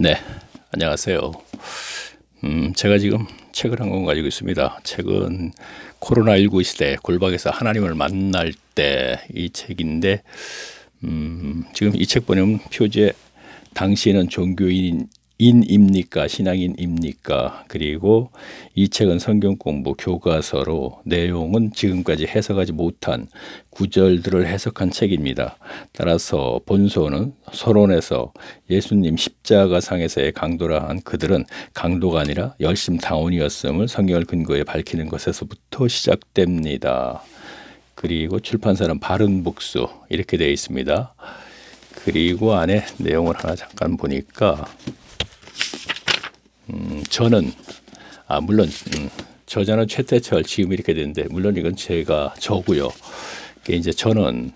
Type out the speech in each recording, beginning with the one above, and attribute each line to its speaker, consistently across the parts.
Speaker 1: 네, 안녕하세요. 제가 지금 책을 한 권 가지고 있습니다. 책은 코로나19 시대 골방에서 하나님을 만날 때 이 책인데, 지금 이 책 보면 표지에 당시에는 종교인입니까? 신앙인입니까? 그리고 이 책은 성경 공부 교과서로 내용은 지금까지 해석하지 못한 구절들을 해석한 책입니다. 따라서 본서는 서론에서 예수님 십자가상에서의 강도라 한 그들은 강도가 아니라 열심당원이었음을 성경을 근거해 밝히는 것에서부터 시작됩니다. 그리고 출판사는 바른북수 이렇게 되어 있습니다. 그리고 안에 내용을 하나 잠깐 보니까 저는 물론 저자는 최태철 지금 이렇게 되는데 물론 이건 제가 저고요. 이제 저는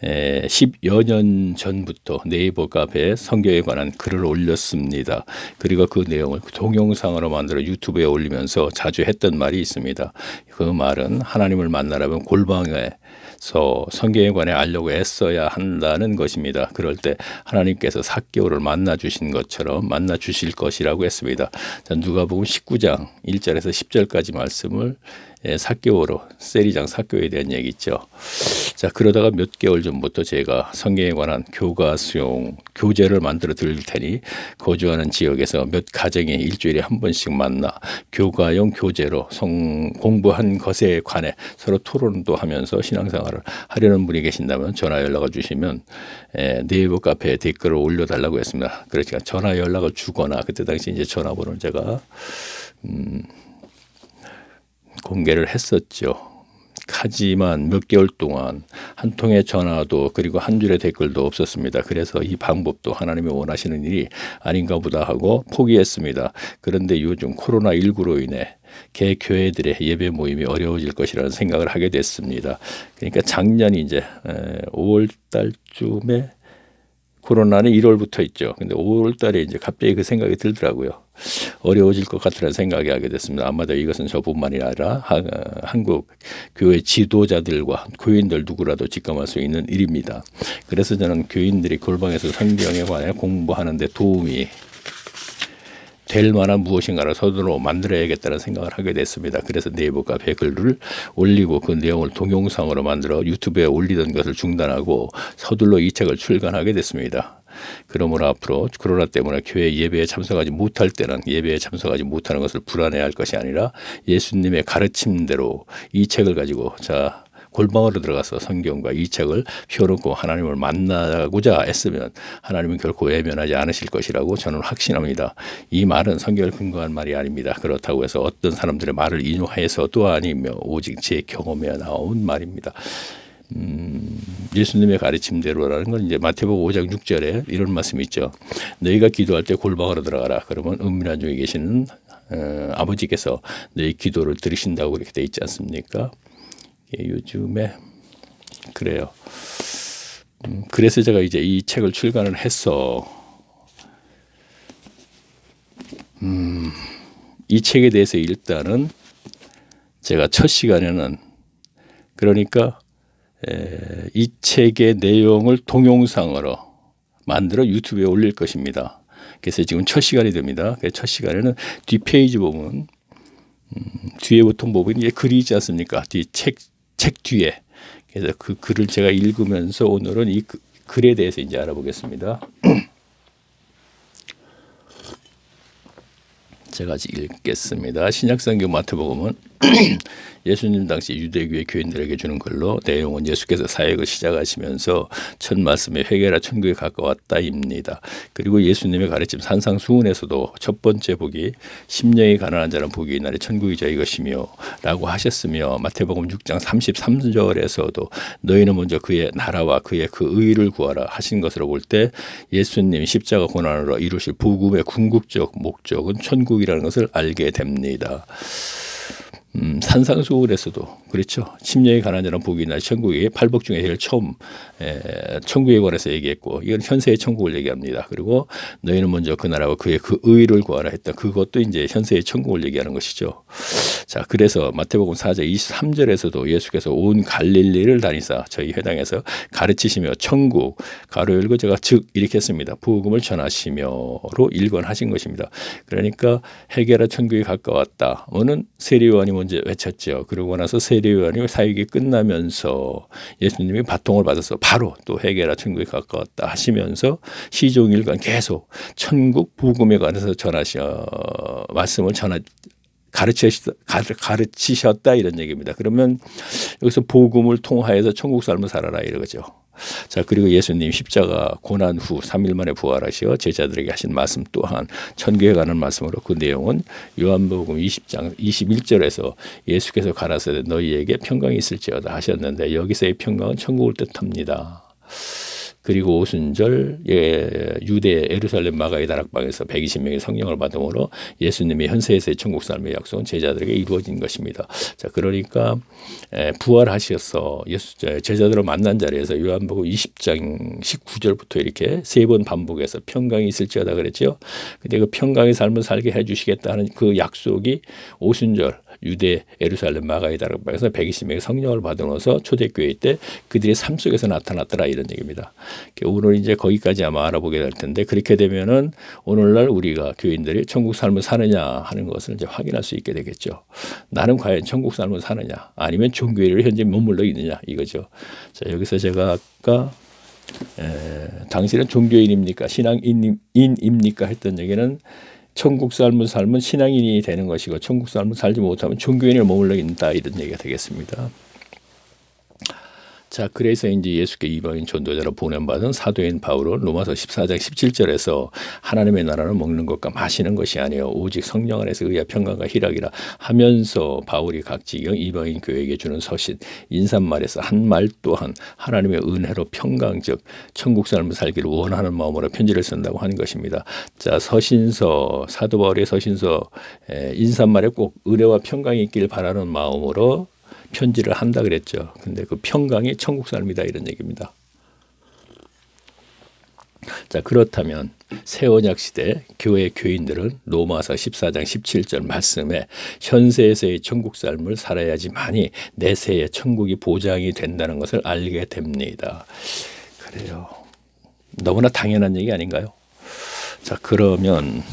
Speaker 1: 10여 년 전부터 네이버 카페에 성경에 관한 글을 올렸습니다. 그리고 그 내용을 동영상으로 만들어 유튜브에 올리면서 자주 했던 말이 있습니다. 그 말은 하나님을 만나려면 골방에서 성경에 관해 알려고 애써야 한다는 것입니다. 그럴 때 하나님께서 삭개오를 만나 주신 것처럼 만나 주실 것이라고 했습니다. 누가복음 19장 1절에서 10절까지 말씀을 삭개오로 세리장 삭개오에 대한 얘기 있죠. 자, 그러다가 몇 개월 전부터 제가 성경에 관한 교과 수용 교재를 만들어 드릴 테니 거주하는 지역에서 몇 가정이 일주일에 한 번씩 만나 교과용 교재로 공부한 것에 관해 서로 토론도 하면서 신앙생활을 하려는 분이 계신다면 전화 연락을 주시면 네이버 카페에 댓글을 올려달라고 했습니다. 그러니까 전화 연락을 주거나 그때 당시 이제 전화번호를 제가 공개를 했었죠. 하지만 몇 개월 동안 한 통의 전화도 그리고 한 줄의 댓글도 없었습니다. 그래서 이 방법도 하나님이 원하시는 일이 아닌가 보다 하고 포기했습니다. 그런데 요즘 코로나19로 인해 개 교회들의 예배 모임이 어려워질 것이라는 생각을 하게 됐습니다. 그러니까 작년 이제 5월 달쯤에 코로나는 1월부터 있죠. 근데 5월 달에 이제 갑자기 그 생각이 들더라고요. 어려워질 것 같다는 생각이 하게 됐습니다. 아마도 이것은 저뿐만이 아니라 한국 교회 지도자들과 교인들 누구라도 직감할 수 있는 일입니다. 그래서 저는 교인들이 골방에서 성경에 관해 공부하는 데 도움이 될 만한 무엇인가를 서둘러 만들어야겠다는 생각을 하게 됐습니다. 그래서 네이버 카페에 글을 올리고 그 내용을 동영상으로 만들어 유튜브에 올리던 것을 중단하고 서둘러 이 책을 출간하게 됐습니다. 그러므로 앞으로 코로나 때문에 교회 예배에 참석하지 못할 때는 예배에 참석하지 못하는 것을 불안해할 것이 아니라 예수님의 가르침대로 이 책을 가지고 골방으로 들어가서 성경과 이 책을 펴놓고 하나님을 만나고자 애쓰면 하나님은 결코 외면하지 않으실 것이라고 저는 확신합니다. 이 말은 성경을 근거한 말이 아닙니다. 그렇다고 해서 어떤 사람들의 말을 인용해서도 아니며 오직 제 경험에 나온 말입니다. 예수님의 가르침대로라는 건 이제 마태복음 5장 6절에 이런 말씀이 있죠. 너희가 기도할 때 골방으로 들어가라. 그러면 은밀한 중에 계시는 아버지께서 너희 기도를 들으신다고 이렇게 돼 있지 않습니까? 요즘에 그래요. 그래서 제가 이제 이 책을 출간을 해서 이 책에 대해서 일단은 제가 첫 시간에는 그러니까 이 책의 내용을 동영상으로 만들어 유튜브에 올릴 것입니다. 그래서 지금 첫 시간이 됩니다. 첫 시간에는 뒷페이지 보면 뒤에 보통 보면 이제 글이 있지 않습니까? 책 뒤에. 그래서 그 글을 제가 읽으면서 오늘은 이 글에 대해서 이제 알아보겠습니다. 제가 읽겠습니다. 신약성경 마태복음은 예수님 당시 유대교회 교인들에게 주는 글로 내용은 예수께서 사역을 시작하시면서 첫 말씀에 회개라 천국에 가까웠다입니다. 그리고 예수님의 가르침 산상수훈에서도 첫 번째 복이 심령이 가난한 자는 복이 있나니 천국이 저희 것이며 라고 하셨으며 마태복음 6장 33절에서도 너희는 먼저 그의 나라와 그의 그 의를 구하라 하신 것으로 볼 때 예수님 십자가 고난으로 이루실 복음의 궁극적 목적은 천국이라는 것을 알게 됩니다. 산상수훈에서도 그렇죠. 심령이 가난한 복이나 천국의 팔복 중에 제일 처음 천국에 관해서 얘기했고, 이건 현세의 천국을 얘기합니다. 그리고 너희는 먼저 그 나라와 그의 그 의를 구하라 했다. 그것도 이제 현세의 천국을 얘기하는 것이죠. 자, 그래서 마태복음 4장 23절에서도 예수께서 온 갈릴리를 다니사 저희 회당에서 가르치시며 천국 가로 열고 제가 즉 이렇게 했습니다. 복음을 전하시며로 일관하신 것입니다. 그러니까 해결하 천국이 가까웠다. 오는 세례요한이 먼저 외쳤죠. 그러고 나서 세례요한이 사역이 끝나면서 예수님이 바통을 받아서 바로 또 해결하 천국이 가까웠다 하시면서 시종일관 계속 천국 복음에 관해서 말씀을 가르치셨다 이런 얘기입니다. 그러면 여기서 복음을 통하여서 천국 삶을 살아라 이러죠. 자, 그리고 예수님 십자가 고난 후 3일 만에 부활하시어 제자들에게 하신 말씀 또한 천국에 가는 말씀으로, 그 내용은 요한복음 20장 21절에서 예수께서 가라사대 너희에게 평강이 있을지어다 하셨는데, 여기서의 평강은 천국을 뜻합니다. 그리고 오순절 유대 예루살렘 마가의 다락방에서 120명의 성령을 받음으로 예수님의 현세에서의 천국 삶의 약속은 제자들에게 이루어진 것입니다. 자, 그러니까 부활하셔서 제자들을 만난 자리에서 요한복음 20장 19절부터 이렇게 3번 반복해서 평강이 있을지어다 그랬죠. 근데 그 평강의 삶을 살게 해주시겠다는 그 약속이 오순절 유대 예루살렘 마가의 다락방에서 120명의 성령을 받으면서 초대교회 때 그들의 삶 속에서 나타났더라 이런 얘기입니다. 오늘 이제 거기까지 아마 알아보게 될 텐데, 그렇게 되면은 오늘날 우리가 교인들이 천국 삶을 사느냐 하는 것을 이제 확인할 수 있게 되겠죠. 나는 과연 천국 삶을 사느냐, 아니면 종교를 현재 머물러 있느냐 이거죠. 자, 여기서 제가 아까 당신은 종교인입니까 신앙인입니까 했던 얘기는, 천국 삶을 살면 신앙인이 되는 것이고 천국 삶을 살지 못하면 종교인을 머물러 있다 이런 얘기가 되겠습니다. 자, 그래서 이제 예수께 이방인 전도자로 보냄받은 사도인 바울은 로마서 14장 17절에서 하나님의 나라는 먹는 것과 마시는 것이 아니요 오직 성령 안에서 의와 평강과 희락이라 하면서, 바울이 각지경 이방인 교회에게 주는 서신 인사말에서 한 말 또한 하나님의 은혜로 평강 즉 천국 삶을 살기를 원하는 마음으로 편지를 쓴다고 하는 것입니다. 자, 서신서 사도 바울의 서신서 인사말에 꼭 은혜와 평강이 있기를 바라는 마음으로 편지를 한다 그랬죠. 근데 그 평강이 천국 삶이다 이런 얘기입니다. 자, 그렇다면 새 언약 시대 교회 교인들은 로마서 14장 17절 말씀에 현세에서의 천국 삶을 살아야지만이 내세의 천국이 보장이 된다는 것을 알게 됩니다. 그래요. 너무나 당연한 얘기 아닌가요? 자, 그러면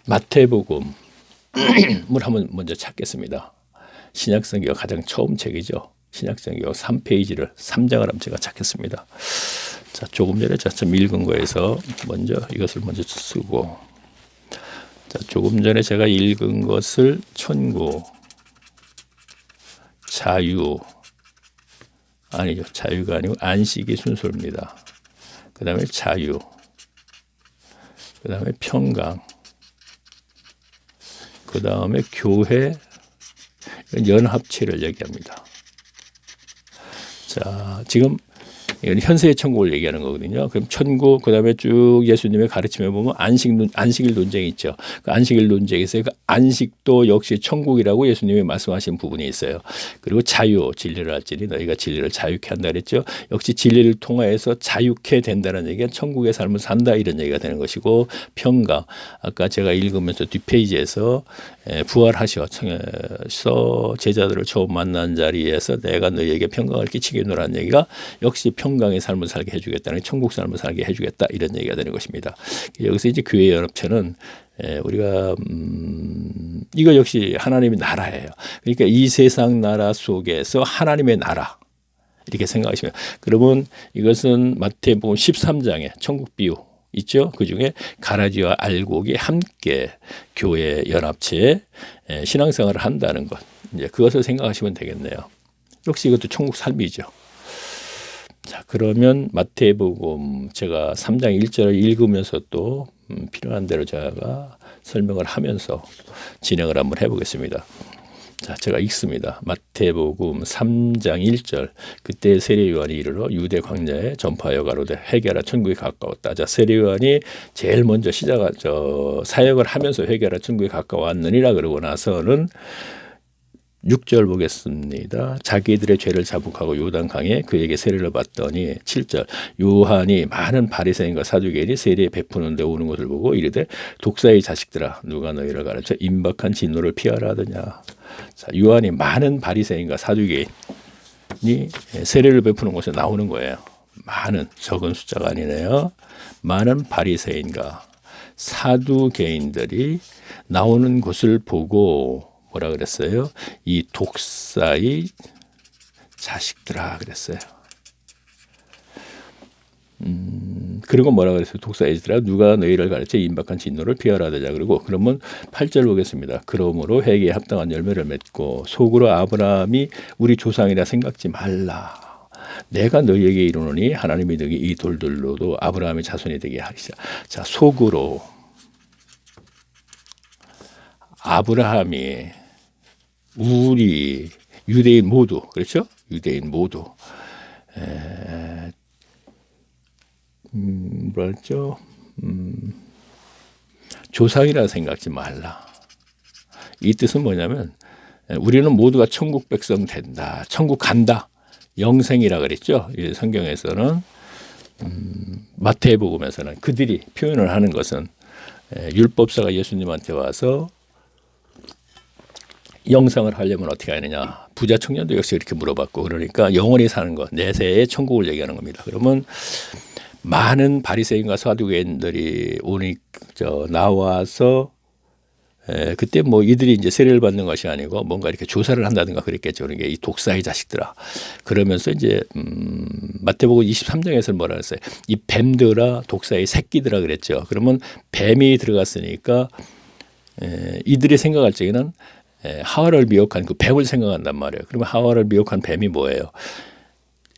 Speaker 1: 마태복음을 한번 먼저 찾겠습니다. 신약성경 가장 처음 책이죠. 신약성경 3페이지를 3장을 한번 제가 찾겠습니다. 자, 조금 전에 좀 읽은 거에서 먼저 이것을 먼저 쓰고, 자, 조금 전에 제가 읽은 것을 천국, 자유, 아니죠. 자유가 아니고 안식이 순서입니다. 그 다음에 자유, 그 다음에 평강, 그 다음에 교회 연합체를 얘기합니다. 자, 지금 이건 현세의 천국을 얘기하는 거거든요. 그럼 천국, 그 다음에 쭉 예수님의 가르침에 보면 안식일 논쟁이 있죠. 그 안식일 논쟁에서 그 안식도 역시 천국이라고 예수님이 말씀하신 부분이 있어요. 그리고 자유, 진리를 알지니 너희가 진리를 자유케 한다 그랬죠. 역시 진리를 통하여서 자유케 된다는 얘기가 천국의 삶을 산다 이런 얘기가 되는 것이고, 평강, 아까 제가 읽으면서 뒷페이지에서 부활하셔서 제자들을 처음 만난 자리에서 내가 너희에게 평강을 끼치겠노라는 얘기가 역시 평강의 삶을 살게 해주겠다는, 천국 삶을 살게 해주겠다 이런 얘기가 되는 것입니다. 여기서 이제 교회 연합체는 우리가 이거 역시 하나님의 나라예요. 그러니까 이 세상 나라 속에서 하나님의 나라 이렇게 생각하시면, 그러면 이것은 마태복음 13장에 천국 비유 있죠. 그 중에 가라지와 알곡이 함께 교회 연합체에 신앙생활을 한다는 것, 이제 그것을 생각하시면 되겠네요. 역시 이것도 천국 삶이죠. 자, 그러면 마태복음 제가 3장 1절을 읽으면서 또 필요한 대로 제가 설명을 하면서 진행을 한번 해보겠습니다. 자, 제가 읽습니다. 마태복음 3장 1절. 그때 세례 요한이 이르러 유대 광야에 전파하여 가로되 회개하라 천국이 가까웠다. 자, 세례 요한이 제일 먼저 사역을 하면서 회개하라 천국이 가까웠느니라 그러고 나서는 6절 보겠습니다. 자기들의 죄를 자복하고 요단강에 그에게 세례를 받더니 7절 요한이 많은 바리새인과 사두개인이 세례 베푸는 데 오는 것을 보고 이르되 독사의 자식들아 누가 너희를 가르쳐 임박한 진노를 피하라 하더냐. 자, 요한이 많은 바리새인과 사두개인이 세례를 베푸는 곳에 나오는 거예요. 많은, 적은 숫자가 아니네요. 많은 바리새인과 사두개인들이 나오는 곳을 보고 뭐라 그랬어요? 이 독사의 자식들아 그랬어요. 그리고 뭐라 그랬어요? 독사의 자식들아 누가 너희를 가르쳐 임박한 진노를 피하라 하자. 그리고 그러면 8절 보겠습니다. 그러므로 회개에 합당한 열매를 맺고 속으로 아브라함이 우리 조상이라 생각지 말라. 내가 너희에게 이르노니 하나님이 너희 이 돌들로도 아브라함의 자손이 되게 하리라. 자, 속으로 아브라함이 우리 유대인 모두 그렇죠? 유대인 모두 뭐랬죠? 조상이라 생각지 말라. 이 뜻은 뭐냐면 우리는 모두가 천국 백성 된다. 천국 간다. 영생이라 그랬죠. 성경에서는 마태복음에서는 그들이 표현을 하는 것은 율법사가 예수님한테 와서 영생을 하려면 어떻게 하느냐. 부자 청년도 역시 이렇게 물어봤고 그러니까 영원히 사는 것, 내세의 천국을 얘기하는 겁니다. 그러면 많은 바리새인과 사두개인들이 나와서 그때 뭐 이들이 이제 세례를 받는 것이 아니고 뭔가 이렇게 조사를 한다든가 그랬겠죠. 그러니까 이 독사의 자식들아. 그러면서 이제 마태복음 23장에서 뭐라 그랬어요? 이 뱀들아 독사의 새끼들아 그랬죠. 그러면 뱀이 들어갔으니까 이들이 생각할 적에는 하와를 미혹한 그 뱀을 생각한단 말이에요. 그러면 하와를 미혹한 뱀이 뭐예요?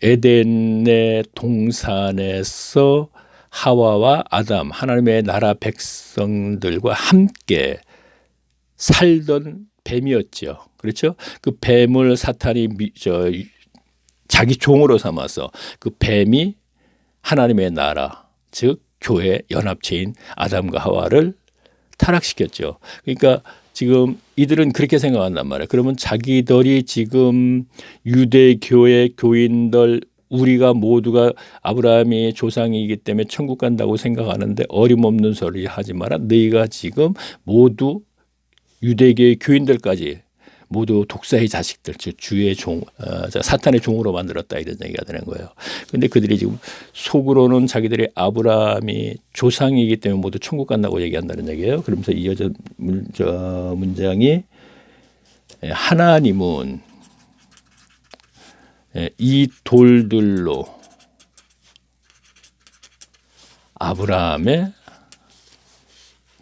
Speaker 1: 에덴의 동산에서 하와와 아담, 하나님의 나라 백성들과 함께 살던 뱀이었죠. 그렇죠? 그 뱀을 사탄이 자기 종으로 삼아서 그 뱀이 하나님의 나라, 즉 교회 연합체인 아담과 하와를 타락시켰죠. 그러니까 지금 이들은 그렇게 생각한단 말이에요. 그러면 자기들이 지금 유대교의 교인들 우리가 모두가 아브라함이 조상이기 때문에 천국 간다고 생각하는데 어림없는 소리 하지 마라. 너희가 지금 모두 유대교의 교인들까지 모두 독사의 자식들, 즉 주의 종, 사탄의 종으로 만들었다 이런 얘기가 되는 거예요. 그런데 그들이 지금 속으로는 자기들이 아브라함이 조상이기 때문에 모두 천국 간다고 얘기한다는 얘기예요. 그러면서 이어진 문장이 하나님은 이 돌들로 아브라함의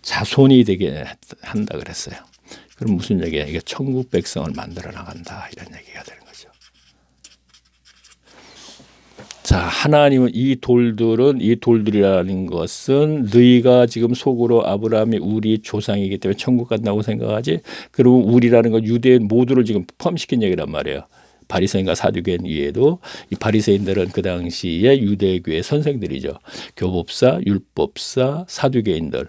Speaker 1: 자손이 되게 한다 그랬어요. 그럼 무슨 얘기야? 이게 천국 백성을 만들어 나간다 이런 얘기가 되는 거죠. 자, 하나님은 이 돌들이라는 것은 너희가 지금 속으로 아브라함이 우리 조상이기 때문에 천국 간다고 생각하지. 그리고 우리라는 건 유대인 모두를 지금 포함시킨 얘기란 말이에요. 바리새인과 사두개인 이외에도 이 바리새인들은 그 당시에 유대교의 선생들이죠. 교법사, 율법사, 사두개인들,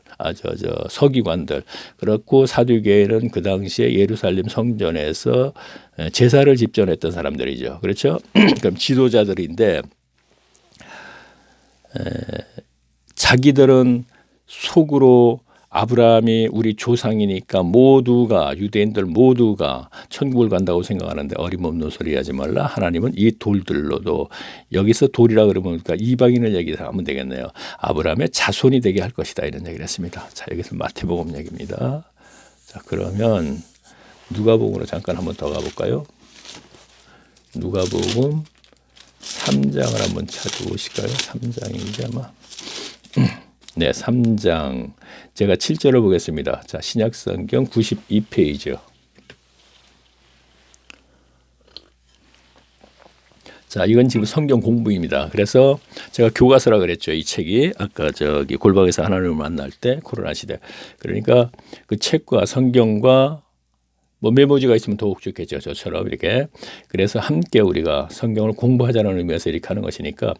Speaker 1: 서기관들. 그렇고 사두개인은 그 당시에 예루살렘 성전에서 제사를 집전했던 사람들이죠. 그렇죠? 그럼 지도자들인데 자기들은 속으로 아브라함이 우리 조상이니까 모두가 유대인들 모두가 천국을 간다고 생각하는데 어림없는 소리 하지 말라. 하나님은 이 돌들로도 여기서 돌이라 그러면 그러니까 이방인을 얘기하면 되겠네요. 아브라함의 자손이 되게 할 것이다 이런 얘기를 했습니다. 자, 여기서 마태복음 얘기입니다. 자, 그러면 누가복음으로 잠깐 한번 더 가볼까요? 누가복음 3장을 한번 찾아보실까요? 3장인지 아마. 네, 3장. 제가 7절을 보겠습니다. 자, 신약성경 92페이지요. 자, 이건 지금 성경 공부입니다. 그래서 제가 교과서라 그랬죠. 이 책이 아까 골방에서 하나님을 만날 때 코로나 시대. 그러니까 그 책과 성경과 뭐 메모지가 있으면 더욱 좋겠죠. 저처럼 이렇게. 그래서 함께 우리가 성경을 공부하자는 의미에서 이렇게 하는 것이니까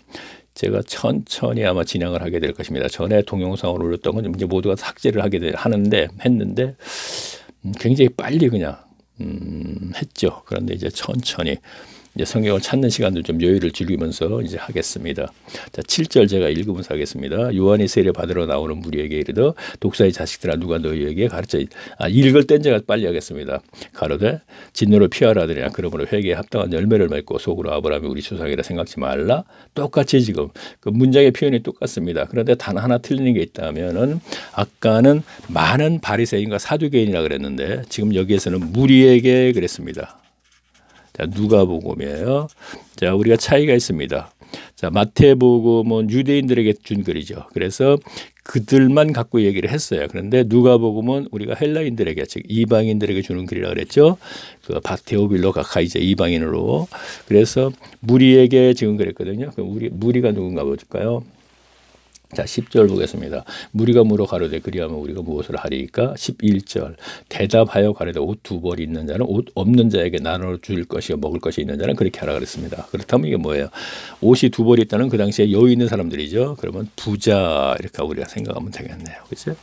Speaker 1: 제가 천천히 아마 진행을 하게 될 것입니다. 전에 동영상으로 올렸던 건 이제 모두가 삭제를 했는데 굉장히 빨리 그냥 했죠. 그런데 이제 천천히 이제 성경을 찾는 시간들 좀 여유를 즐기면서 이제 하겠습니다. 자, 7절 제가 읽으면서 하겠습니다. 요한이 세례 받으러 나오는 무리에게 이르더 독사의 자식들아 누가 너희에게 가르쳐 읽을 땐 제가 빨리 하겠습니다. 가로되 진노를 피하라 하더니나 그러므로 회개에 합당한 열매를 맺고 속으로 아브라함이 우리 조상이라 생각지 말라. 똑같이 지금 그 문장의 표현이 똑같습니다. 그런데 단 하나 틀리는 게 있다면은 아까는 많은 바리새인과 사두개인이라 그랬는데 지금 여기에서는 무리에게 그랬습니다. 자, 누가복음이에요. 자, 우리가 차이가 있습니다. 자, 마태복음은 유대인들에게 준 글이죠. 그래서 그들만 갖고 얘기를 했어요. 그런데 누가복음은 우리가 헬라인들에게, 즉 이방인들에게 주는 글이라 그랬죠. 그 바테오빌로 가카이제 이방인으로. 그래서 무리에게 지금 그랬거든요. 그 무리가 누군가 볼까요? 자, 10절 보겠습니다. 무리가 물어 가로되 그리하면 우리가 무엇을 하리이까? 11절 대답하여 가로되 옷 두 벌 있는 자는 옷 없는 자에게 나눠 줄 것이요 먹을 것이 있는 자는 그렇게 하라 그랬습니다. 그렇다면 이게 뭐예요? 옷이 두 벌 있다는 그 당시에 여유 있는 사람들이죠. 그러면 부자 이렇게 우리가 생각하면 되겠네요. 그렇죠?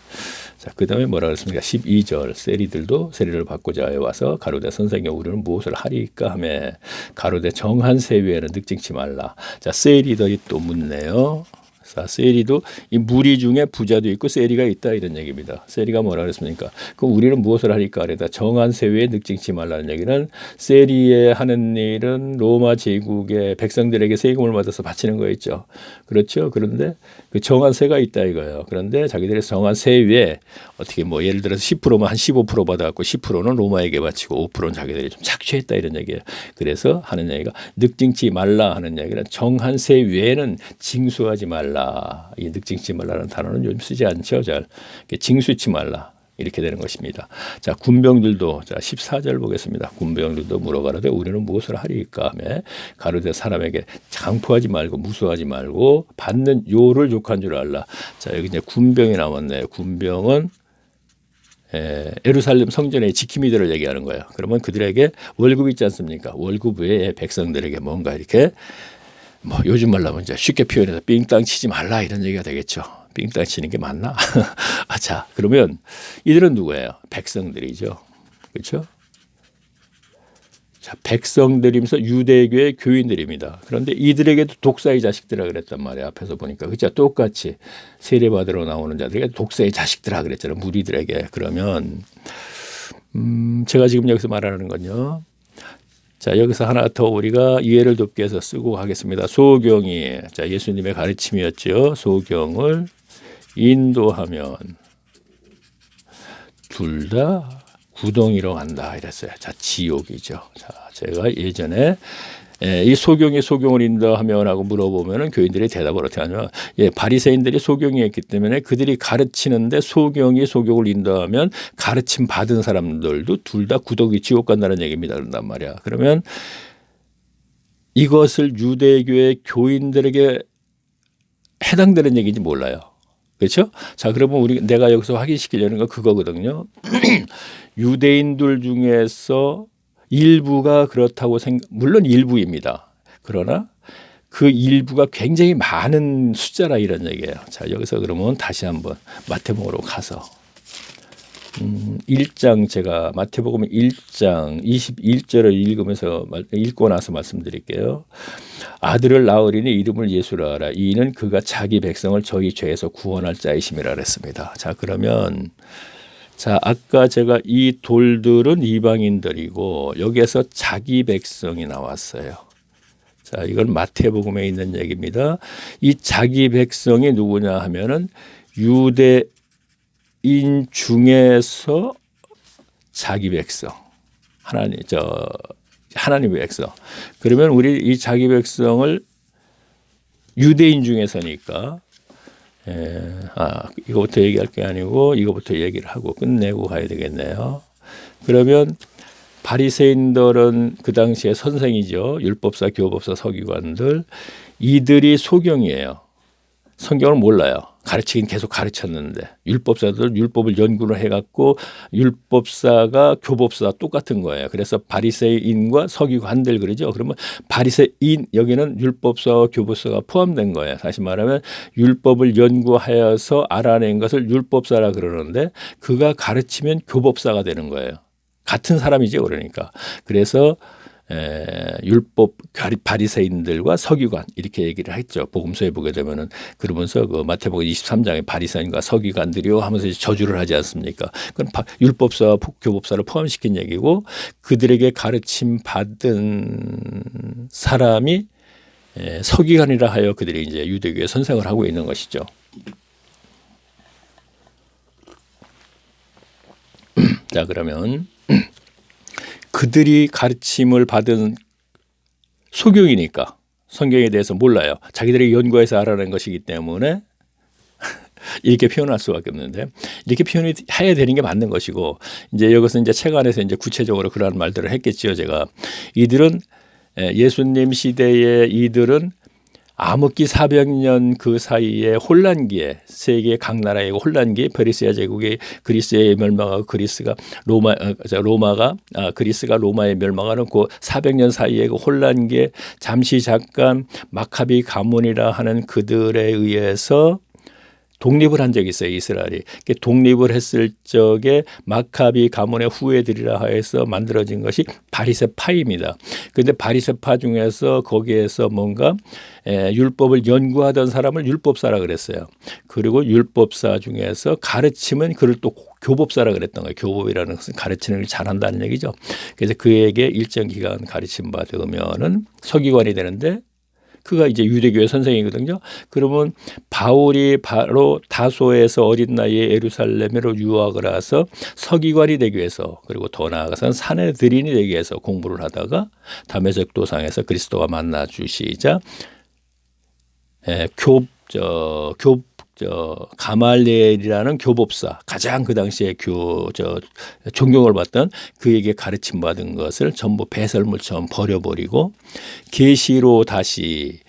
Speaker 1: 자, 그다음에 뭐라 그랬습니까? 12절 세리들도 세리를 받고자 해 와서 가로되 선생님 우리는 무엇을 하리이까 하매 가로되 정한 세 위에는 늑증치 말라. 자, 세리들이 또 묻네요. 자, 세리도 이 무리 중에 부자도 있고 세리가 있다 이런 얘기입니다. 세리가 뭐라 그랬습니까? 그럼 우리는 무엇을 하리까? 그러다 정한 세위에 늑증치 말라는 얘기는 세리의 하는 일은 로마 제국의 백성들에게 세금을 받아서 바치는 거 있죠. 그렇죠. 그런데 그 정한 세가 있다 이거예요. 그런데 자기들의 정한 세위에 어떻게 뭐 예를 들어서 10%면 한 15% 받아갖고 10%는 로마에게 바치고 5%는 자기들이 좀 착취했다 이런 얘기예요. 그래서 하는 얘기가 늑증치 말라 하는 얘기는 정한 세위에는 징수하지 말라. 이 늑증치 말라는 단어는 요즘 쓰지 않죠. 잘 징수치 말라 이렇게 되는 것입니다. 자, 군병들도 자 14절 보겠습니다. 군병들도 물어가로되 우리는 무엇을 하리이까 하며 가로되 사람에게 장포하지 말고 무수하지 말고 받는 요를 족한 줄 알라. 자, 여기 이제 군병이 나왔네요. 군병은 예루살렘 성전의 지킴이들을 얘기하는 거예요. 그러면 그들에게 월급 있지 않습니까? 월급 외에 백성들에게 뭔가 이렇게 뭐 요즘 말로 하면 이제 쉽게 표현해서 삥땅 치지 말라 이런 얘기가 되겠죠. 삥땅 치는 게 맞나? 자, 그러면 이들은 누구예요? 백성들이죠. 그렇죠? 자, 백성들이면서 유대교의 교인들입니다. 그런데 이들에게도 독사의 자식들이라 그랬단 말이에요. 앞에서 보니까. 그죠? 똑같이 세례받으러 나오는 자들에게 독사의 자식들이라 그랬잖아요. 무리들에게. 그러면 제가 지금 여기서 말하는 건요. 자, 여기서 하나 더 우리가 이해를 돕기 위해서 쓰고 가겠습니다. 소경이 자, 예수님의 가르침이었죠. 소경을 인도하면 둘 다 구덩이로 간다 이랬어요. 자, 지옥이죠. 자, 제가 예전에 이 소경을 인도하면 하고 물어보면은 교인들이 대답을 어떻게 하냐면 바리새인들이 소경이었기 때문에 그들이 가르치는데 소경을 인도하면 가르침 받은 사람들도 둘 다 구덩이 지옥 간다는 얘기입니다. 그런단 말이야. 그러면 이것을 유대교의 교인들에게 해당되는 얘기인지 몰라요. 그렇죠? 자, 그러면 내가 여기서 확인시키려는 건 그거거든요. 유대인들 중에서 일부가 그렇다고 물론 일부입니다. 그러나 그 일부가 굉장히 많은 숫자라 이런 얘기예요. 자, 여기서 그러면 다시 한번 마태복음으로 가서 1장 제가 마태복음 1장 21절을 읽고 나서 말씀드릴게요. 아들을 낳으리니 이름을 예수라 하라. 이는 그가 자기 백성을 저희 죄에서 구원할 자이심이라 그랬습니다. 자, 그러면 자, 아까 제가 이 돌들은 이방인들이고 여기에서 자기 백성이 나왔어요. 자, 이건 마태복음에 있는 얘기입니다. 이 자기 백성이 누구냐 하면은 유대인 중에서 자기 백성. 하나님의 백성. 그러면 우리 이 자기 백성을 유대인 중에서니까 이거부터 얘기할 게 아니고 이거부터 얘기를 하고 끝내고 가야 되겠네요. 그러면 바리새인들은 그 당시에 선생이죠. 율법사, 교법사, 서기관들. 이들이 소경이에요. 성경을 몰라요. 가르치긴 계속 가르쳤는데 율법사들 율법을 연구를 해갖고 율법사가 교법사 똑같은 거예요. 그래서 바리새인과 서기관들 그러죠. 그러면 바리새인 여기는 율법사와 교법사가 포함된 거예요. 다시 말하면 율법을 연구하여서 알아낸 것을 율법사라 그러는데 그가 가르치면 교법사가 되는 거예요. 같은 사람이죠. 그러니까 그래서 율법 바리새인들과 서기관 이렇게 얘기를 했죠. 복음서에 보게 되면은 그러면서 그 마태복음 23장에 바리새인과 서기관들이요 하면서 저주를 하지 않습니까? 그건 율법사와 교법사를 포함시킨 얘기고 그들에게 가르침 받은 사람이 서기관이라 하여 그들이 이제 유대교의 선생을 하고 있는 것이죠. 자 그러면 그들이 가르침을 받은 소경이니까 성경에 대해서 몰라요. 자기들이 연구해서 알아낸 것이기 때문에 이렇게 표현할 수밖에 없는데 이렇게 표현이 해야 되는 게 맞는 것이고 이제 이것은 이제 책 안에서 이제 구체적으로 그러한 말들을 했겠지요. 제가 이들은 예수님 시대에 이들은 암흑기 400년 그 사이에 혼란기에 세계 각 나라의 혼란기 페르시아 제국의 그리스의 멸망하고 그리스가 그리스가 로마의 멸망하는 그 400년 사이에 그 혼란기에 잠시 잠깐 마카비 가문이라 하는 그들에 의해서 독립을 한 적이 있어요. 이스라엘이. 독립을 했을 적에 마카비 가문의 후예들이라 해서 만들어진 것이 바리새파입니다. 그런데 바리새파 중에서 거기에서 뭔가 율법을 연구하던 사람을 율법사라 그랬어요. 그리고 율법사 중에서 가르치면 그를 또 교법사라 그랬던 거예요. 교법이라는 것은 가르치는 걸 잘한다는 얘기죠. 그래서 그에게 일정 기간 가르침 받으면은 서기관이 되는데 그가 이제 유대교의 선생이거든요. 그러면 바울이 바로 다소에서 어린 나이에 예루살렘으로 유학을 와서 서기관이 되기 위해서 그리고 더 나아가서는 산헤드린이 되기 위해서 공부를 하다가 다메섹 도상에서 그리스도가 만나 주시자 가말리엘이라는 교법사 가장 그 당시에 존경을 받던 그에게 가르침 받은 것을 전부 배설물처럼 버려버리고 계시로 다시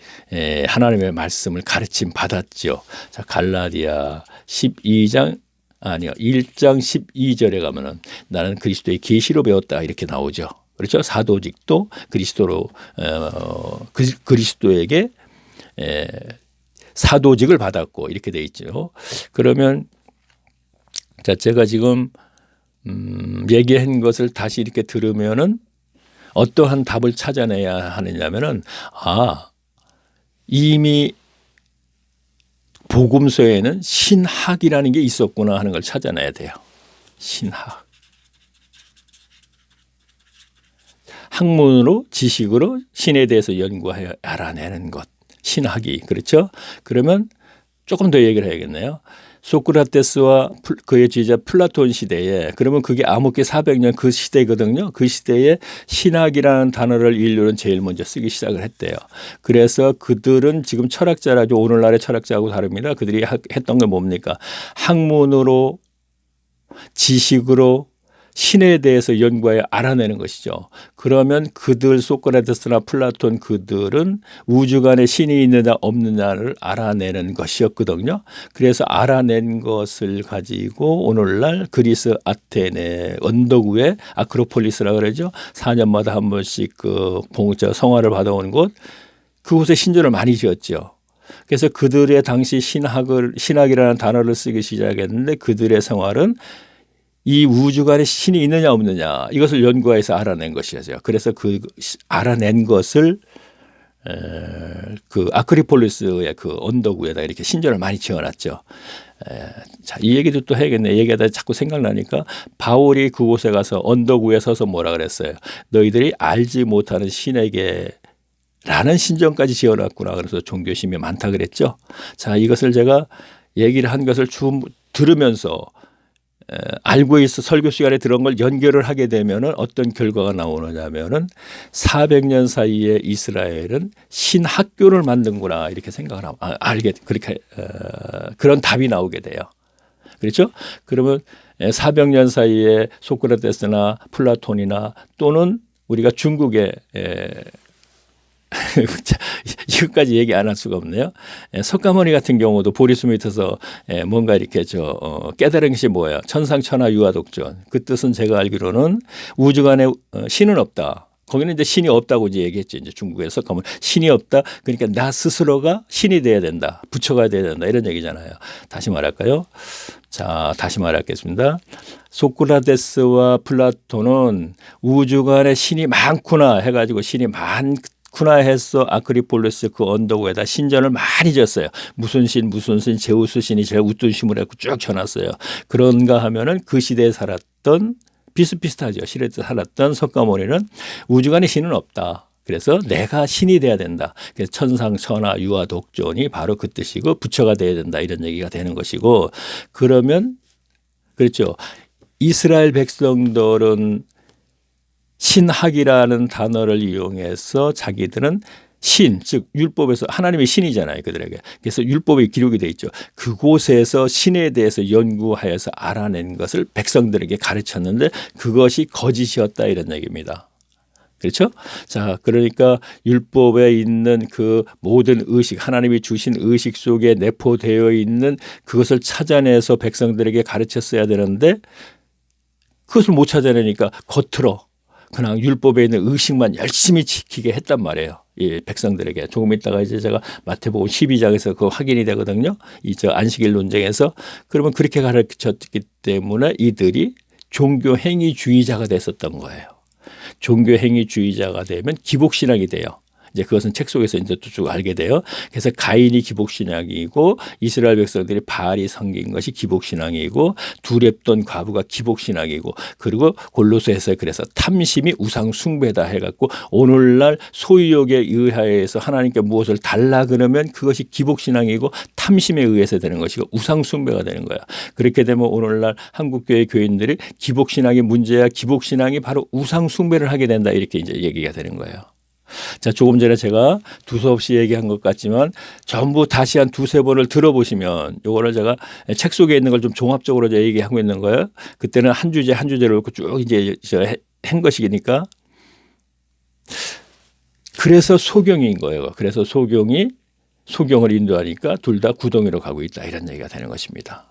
Speaker 1: 하나님의 말씀을 가르침 받았죠. 자 갈라디아 1장 12절에 가면은 나는 그리스도의 계시로 배웠다 이렇게 나오죠. 그렇죠. 사도직도 그리스도에게 사도직을 받았고 이렇게 돼 있죠. 그러면 자 제가 지금 얘기한 것을 다시 이렇게 들으면은 어떠한 답을 찾아내야 하느냐면은 이미 복음서에는 신학이라는 게 있었구나 하는 걸 찾아내야 돼요. 신학. 학문으로 지식으로 신에 대해서 연구하여 알아내는 것. 신학이 그렇죠. 그러면 조금 더 얘기를 해야겠네요. 소크라테스와 그의 지휘자 플라톤 시대에 그러면 그게 암흑기 400년 그 시대거든요. 그 시대에 신학이라는 단어를 인류는 제일 먼저 쓰기 시작을 했대요. 그래서 그들은 지금 철학자라죠. 오늘날의 철학자하고 다릅니다. 그들이 했던 게 뭡니까? 학문으로 지식으로 신에 대해서 연구하여 알아내는 것이죠. 그러면 그들 소크라테스나 플라톤 그들은 우주간에 신이 있느냐 없느냐를 알아내는 것이었거든요. 그래서 알아낸 것을 가지고 오늘날 그리스 아테네 언덕 위에 아크로폴리스라고 그러죠. 4년마다 한 번씩 그 성화를 받아오는 곳 그곳에 신전을 많이 지었죠. 그래서 그들의 당시 신학이라는 단어를 쓰기 시작했는데 그들의 생활은 이 우주간에 신이 있느냐 없느냐 이것을 연구해서 알아낸 것이죠. 그래서 그 알아낸 것을 그 아크리폴리스의 그 언덕 위에다 이렇게 신전을 많이 지어놨죠. 자, 이 얘기도 또 해야겠네. 얘기하다 자꾸 생각나니까 바울이 그곳에 가서 언덕 위에 서서 뭐라 그랬어요. 너희들이 알지 못하는 신에게 라는 신전까지 지어놨구나. 그래서 종교심이 많다 그랬죠. 자, 이것을 제가 얘기를 한 것을 들으면서 알고 있어 설교 시간에 들은 걸 연결을 하게 되면은 어떤 결과가 나오느냐면은 400년 사이에 이스라엘은 신학교를 만든구나 이렇게 생각을 하고 그렇게 그런 답이 나오게 돼요. 그렇죠? 그러면 400년 사이에 소크라테스나 플라톤이나 또는 우리가 중국의 자, 이것까지 얘기 안 할 수가 없네요. 석가모니 같은 경우도 보리 숨이 트서 뭔가 이렇게 깨달은 것이 뭐예요? 천상천하 유아독존. 그 뜻은 제가 알기로는 우주간에 신은 없다. 거기는 이제 신이 없다고 이제 얘기했죠. 이제 중국에서 석가모니 신이 없다. 그러니까 나 스스로가 신이 돼야 된다. 부처가 돼야 된다. 이런 얘기잖아요. 다시 말할까요? 자, 다시 말하겠습니다. 소크라테스와 플라톤은 우주간에 신이 많구나 해가지고 신이 많구나 해서 아크리폴리스 그 언덕 위에다 신전을 많이 졌어요. 무슨 신, 제우스 신이 제일 웃돈 심을 했고 쭉 쳐놨어요. 그런가 하면은 그 시대에 살았던 비슷비슷하죠. 시대에 살았던 석가모니는 우주간에 신은 없다. 그래서 내가 신이 돼야 된다. 그래서 천상, 천하, 유아, 독존이 바로 그 뜻이고 부처가 돼야 된다. 이런 얘기가 되는 것이고 그러면 그렇죠. 이스라엘 백성들은 신학이라는 단어를 이용해서 자기들은 신, 즉 율법에서 하나님이 신이잖아요. 그들에게. 그래서 율법에 기록이 돼 있죠. 그곳에서 신에 대해서 연구하여서 알아낸 것을 백성들에게 가르쳤는데 그것이 거짓이었다 이런 얘기입니다. 그렇죠? 자, 그러니까 율법에 있는 그 모든 의식, 하나님이 주신 의식 속에 내포되어 있는 그것을 찾아내서 백성들에게 가르쳤어야 되는데 그것을 못 찾아내니까 겉으로 그냥 율법에 있는 의식만 열심히 지키게 했단 말이에요. 이 백성들에게. 조금 있다가 이제 제가 마태복음 12장에서 그 확인이 되거든요. 이 안식일 논쟁에서. 그러면 그렇게 가르쳤기 때문에 이들이 종교 행위주의자가 됐었던 거예요. 종교 행위주의자가 되면 기복신앙이 돼요. 이제 그것은 책 속에서 이제 쭉 알게 돼요. 그래서 가인이 기복신앙이고 이스라엘 백성들이 바알이 섬긴 것이 기복신앙이고 두렙돈 과부가 기복신앙이고 그리고 골로새에서 그래서 탐심이 우상숭배다 해갖고 오늘날 소유욕에 의하여서 하나님께 무엇을 달라 그러면 그것이 기복신앙이고 탐심에 의해서 되는 것이고 우상숭배가 되는 거야. 그렇게 되면 오늘날 한국교회 교인들이 기복신앙이 문제야. 기복신앙이 바로 우상숭배를 하게 된다. 이렇게 이제 얘기가 되는 거예요. 자, 조금 전에 제가 두서없이 얘기한 것 같지만 전부 다시 한 두세 번을 들어보시면 요거를 제가 책 속에 있는 걸 좀 종합적으로 얘기하고 있는 거예요. 그때는 한 주제 한 주제를 놓고 쭉 이제 한 것이니까. 그래서 소경인 거예요. 그래서 소경을 인도하니까 둘 다 구덩이로 가고 있다. 이런 얘기가 되는 것입니다.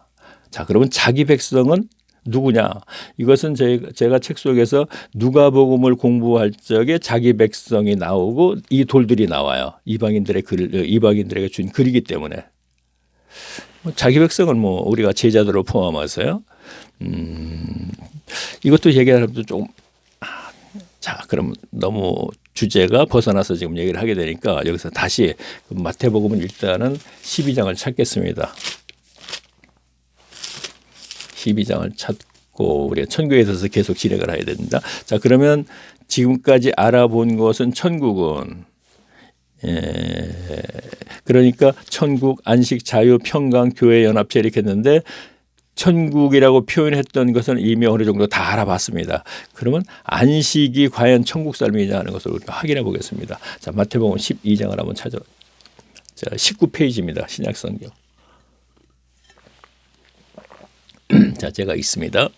Speaker 1: 자, 그러면 자기 백성은 누구냐? 이것은 제가 책 속에서 누가복음을 공부할 적에 자기 백성이 나오고 이 돌들이 나와요. 이방인들에게 준 글이기 때문에. 자기 백성은 뭐 우리가 제자들을 포함해서요. 이것도 얘기하면 조금 자, 그럼 너무 주제가 벗어나서 지금 얘기를 하게 되니까 여기서 다시 마태복음은 일단은 12장을 찾겠습니다. 12장을 찾고 우리가 천국에 있어서 계속 진행을 해야 됩니다. 자, 그러면 지금까지 알아본 것은 천국은 그러니까 천국, 안식, 자유, 평강, 교회, 연합체 이렇게 했는데 천국이라고 표현했던 것은 이미 어느 정도 다 알아봤습니다. 그러면 안식이 과연 천국 삶이냐 하는 것을 우리가 확인해 보겠습니다. 자, 마태복음 12장을 한번 자, 19페이지입니다. 신약성경. 자, 제가 있습니다.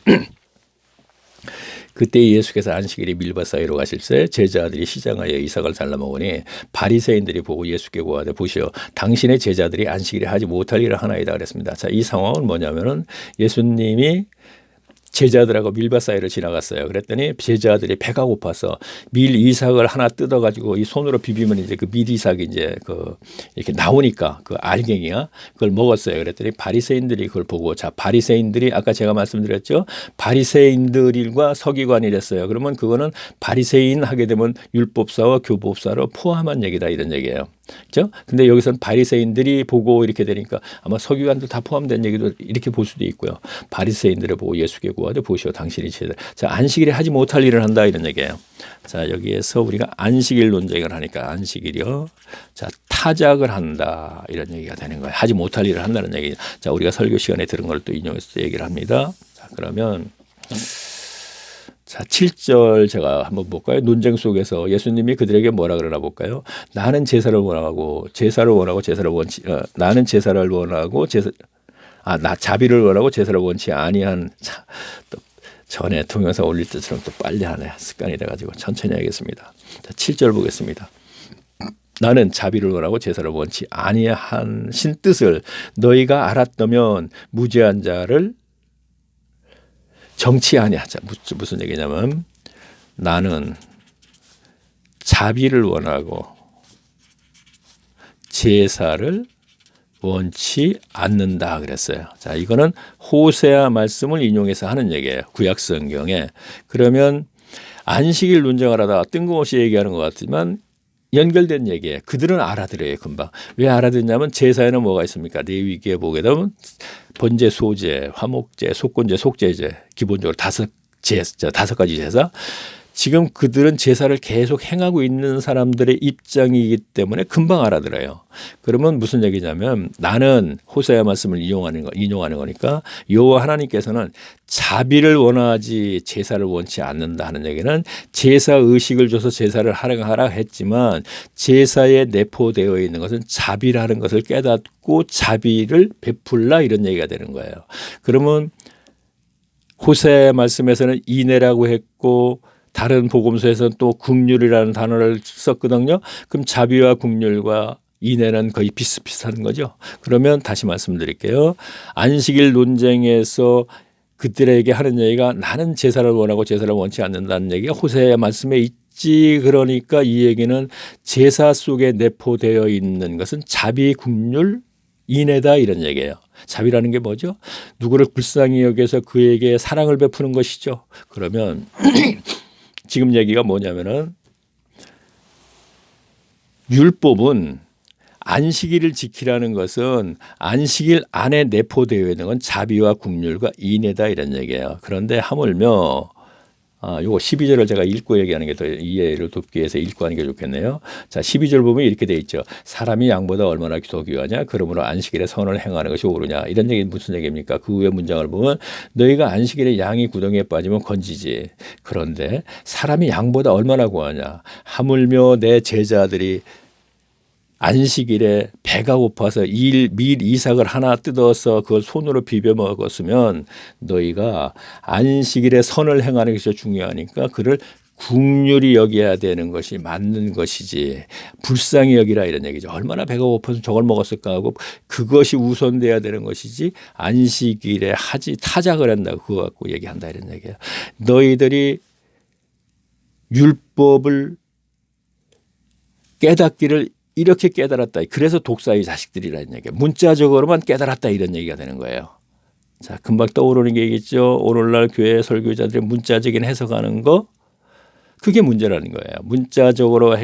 Speaker 1: 그때 예수께서 안식일에 밀밭 사이로 가실새 제자들이 시장하여 이삭을 달라 먹으니 바리새인들이 보고 예수께 고하되 보시오 당신의 제자들이 안식일에 하지 못할 일을 하나이다 그랬습니다. 자, 이 상황은 뭐냐면은 예수님이 제자들하고 밀밭 사이를 지나갔어요. 그랬더니 제자들이 배가 고파서 밀 이삭을 하나 뜯어가지고 이 손으로 비비면 이제 그 밀 이삭이 이제 이렇게 나오니까 그 알갱이야 그걸 먹었어요. 그랬더니 바리새인들이 그걸 보고 자, 바리새인들이 아까 제가 말씀드렸죠. 바리새인들과 서기관이랬어요. 그러면 그거는 바리새인 하게 되면 율법사와 교법사로 포함한 얘기다 이런 얘기예요. 그렇죠? 근데 여기서는 바리새인들이 보고 이렇게 되니까 아마 서기관도 다 포함된 얘기도 이렇게 볼 수도 있고요. 바리새인들을 보고 예수께 구하되 보시오 당신이 제자. 자, 안식일에 하지 못할 일을 한다 이런 얘기예요. 자, 여기에서 우리가 안식일 논쟁을 하니까 안식일이요. 자, 타작을 한다 이런 얘기가 되는 거예요. 하지 못할 일을 한다는 얘기. 자, 우리가 설교 시간에 들은 걸 또 인용해서 얘기를 합니다. 자, 그러면 자, 7절 제가 한번 볼까요? 논쟁 속에서 예수님이 그들에게 뭐라 그러나 볼까요? 나는 제사를 원하고 나는 제사를 원하고 나 자비를 원하고 제사를 원치 아니한 또 전에 동영상 올릴 때처럼 또 빨리 하네 습관이 돼가지고 천천히 하겠습니다. 자, 7절 보겠습니다. 나는 자비를 원하고 제사를 원치 아니한 신 뜻을 너희가 알았다면 무죄한 자를 정치 아니하자. 무슨 얘기냐면 나는 자비를 원하고 제사를 원치 않는다 그랬어요. 자, 이거는 호세아 말씀을 인용해서 하는 얘기예요. 구약 성경에. 그러면 안식일 논쟁을 하다가 뜬금없이 얘기하는 것 같지만 연결된 얘기예요. 그들은 알아들어요, 금방. 왜 알아듣냐면 제사에는 뭐가 있습니까? 레위기에 보게 되면 번제, 소제, 화목제, 속건제, 속제제, 기본적으로 다섯 가지 제사. 지금 그들은 제사를 계속 행하고 있는 사람들의 입장이기 때문에 금방 알아들어요. 그러면 무슨 얘기냐면 나는 호세아 말씀을 인용하는 거니까 여호와 하나님께서는 자비를 원하지 제사를 원치 않는다 하는 얘기는 제사 의식을 줘서 제사를 하라 했지만 제사에 내포되어 있는 것은 자비라는 것을 깨닫고 자비를 베풀라 이런 얘기가 되는 거예요. 그러면 호세아 말씀에서는 인애라고 했고 다른 복음서에서는 또 긍휼이라는 단어를 썼거든요. 그럼 자비와 긍휼과 인애는 거의 비슷비슷한 거죠. 그러면 다시 말씀드릴게요. 안식일 논쟁에서 그들에게 하는 얘기가 나는 제사를 원하고 제사를 원치 않는다는 얘기가 호세아 말씀에 있지. 그러니까 이 얘기는 제사 속에 내포되어 있는 것은 자비, 긍휼, 인애다 이런 얘기예요. 자비라는 게 뭐죠? 누구를 불쌍히 여겨서 그에게 사랑을 베푸는 것이죠. 그러면 지금 얘기가 뭐냐면은 율법은 안식일을 지키라는 것은 안식일 안에 내포되어 있는 건 자비와 긍휼과 인애다 이런 얘기예요. 그런데 하물며 요거 12절을 제가 읽고 얘기하는 게 더 이해를 돕기 위해서 읽고 하는 게 좋겠네요. 자, 12절 보면 이렇게 돼 있죠. 사람이 양보다 얼마나 더 귀하냐? 그러므로 안식일에 선을 행하는 것이 옳으냐? 이런 얘기는 무슨 얘기입니까? 그 후에 문장을 보면 너희가 안식일에 양이 구덩이에 빠지면 건지지. 그런데 사람이 양보다 얼마나 구하냐? 하물며 내 제자들이 안식일에 배가 고파서 밀 이삭을 하나 뜯어서 그걸 손으로 비벼 먹었으면 너희가 안식일에 선을 행하는 것이 중요하니까 그를 긍휼히 여겨야 되는 것이 맞는 것이지 불쌍히 여기라 이런 얘기죠. 얼마나 배가 고파서 저걸 먹었을까 하고 그것이 우선돼야 되는 것이지 안식일에 타작을 한다고 그거 갖고 얘기한다 이런 얘기예요. 너희들이 율법을 깨닫기를 이렇게 깨달았다. 그래서 독사의 자식들이라는 얘기예요. 문자적으로만 깨달았다 이런 얘기가 되는 거예요. 자, 금방 떠오르는 게 있죠. 오늘날 교회 설교자들의 문자적인 해석하는 거 그게 문제라는 거예요. 문자적으로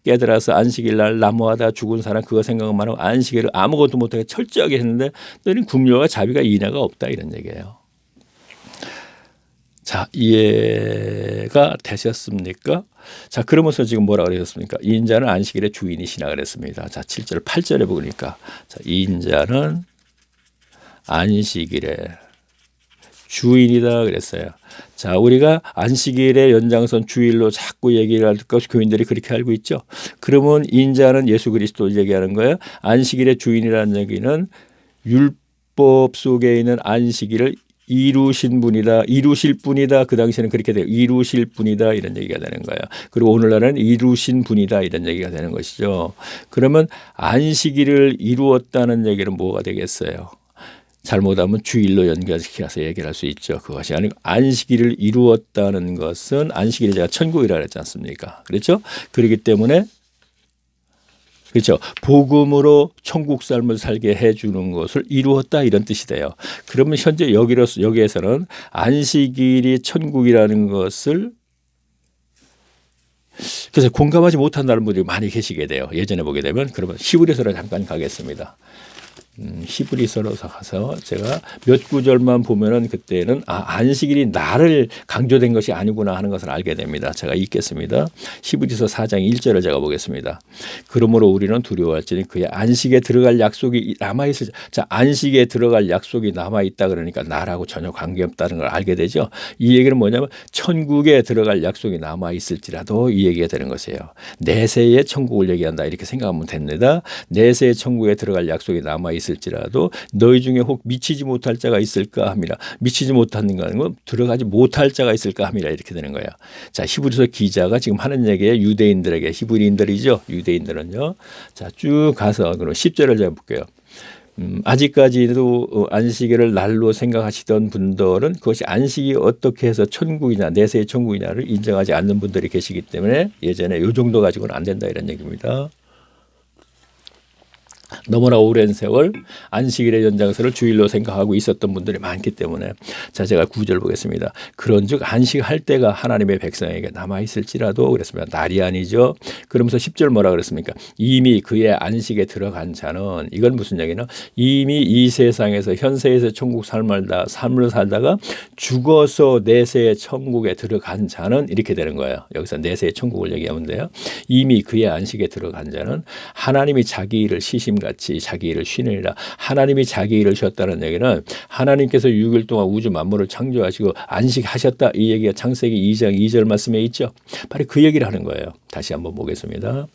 Speaker 1: 깨달아서 안식일 날 나무하다 죽은 사람 그거 생각만 하고 안식일을 아무것도 못하게 철저하게 했는데 너희는 긍휼과 자비가 인애가 없다 이런 얘기예요. 자, 이해가 되셨습니까? 자, 그러면서 지금 뭐라 그러셨습니까? 인자는 안식일의 주인이시나 그랬습니다. 자, 7절, 8절에 보니까 자, 인자는 안식일의 주인이다 그랬어요. 자, 우리가 안식일의 연장선 주일로 자꾸 얘기를 할 것이 교인들이 그렇게 알고 있죠. 그러면 인자는 예수 그리스도를 얘기하는 거예요. 안식일의 주인이라는 얘기는 율법 속에 있는 안식일을 이루신 분이다. 이루실 분이다. 그 당시에는 그렇게 돼요. 이루실 분이다. 이런 얘기가 되는 거예요. 그리고 오늘날은 이루신 분이다. 이런 얘기가 되는 것이죠. 그러면 안식일을 이루었다는 얘기는 뭐가 되겠어요? 잘못하면 주일로 연결시켜서 얘기를 할 수 있죠. 그것이 아니고 안식일을 이루었다는 것은 안식일이 제가 천국이라고 했지 않습니까? 그렇죠? 그렇기 때문에 그렇죠. 복음으로 천국 삶을 살게 해주는 것을 이루었다 이런 뜻이 돼요. 그러면 현재 여기에서는 안식일이 천국이라는 것을 그래서 공감하지 못한다는 분들이 많이 계시게 돼요. 예전에 보게 되면 그러면 히브리서로 잠깐 가겠습니다. 히브리서로 가서 제가 몇 구절만 보면은 그때는 안식일이 나를 강조된 것이 아니구나 하는 것을 알게 됩니다. 제가 읽겠습니다. 히브리서 4장 1절을 제가 보겠습니다. 그러므로 우리는 두려워할지니 그의 안식에 들어갈 약속이 남아있을 자 안식에 들어갈 약속이 남아있다 그러니까 나라고 전혀 관계없다는 걸 알게 되죠. 이 얘기는 뭐냐면 천국에 들어갈 약속이 남아있을지라도 이 얘기가 되는 것이에요. 내세의 천국을 얘기한다 이렇게 생각하면 됩니다. 내세의 천국에 들어갈 약속이 남아있을 있을지라도 너희 중에 혹 미치지 못할 자가 있을까 합니다. 미치지 못하는 건 들어가지 못할 자가 있을까 합니다. 이렇게 되는 거예요. 자, 히브리서 기자가 지금 하는 얘기에 유대인들에게, 히브리인들이죠. 유대인들은요. 자, 쭉 가서 그럼 10절을 제가 볼게요. 아직까지도 안식일을 날로 생각하시던 분들은 그것이 안식이 어떻게 해서 천국이냐, 내세의 천국이냐를 인정하지 않는 분들이 계시기 때문에 예전에 이 정도 가지고는 안 된다 이런 얘기입니다. 너무나 오랜 세월 안식일의 연장선을 주일로 생각하고 있었던 분들이 많기 때문에 자, 제가 9절 보겠습니다. 그런즉 안식할 때가 하나님의 백성에게 남아있을지라도 그랬습니다. 날이 아니죠. 그러면서 10절 뭐라 그랬습니까? 이미 그의 안식에 들어간 자는, 이건 무슨 얘기냐? 이미 이 세상에서 현세에서 천국 삶을 살다가 죽어서 내세의 천국에 들어간 자는 이렇게 되는 거예요. 여기서 내세의 천국을 얘기하면 돼요. 이미 그의 안식에 들어간 자는 하나님이 자기 일을 시심같이 자기 일을 쉬느니라. 하나님이 자기 일을 쉬었다는 얘기는 하나님께서 6일 동안 우주 만물을 창조하시고 안식하셨다. 이 얘기가 창세기 2장 2절 말씀에 있죠. 바로 그 얘기를 하는 거예요. 다시 한번 보겠습니다.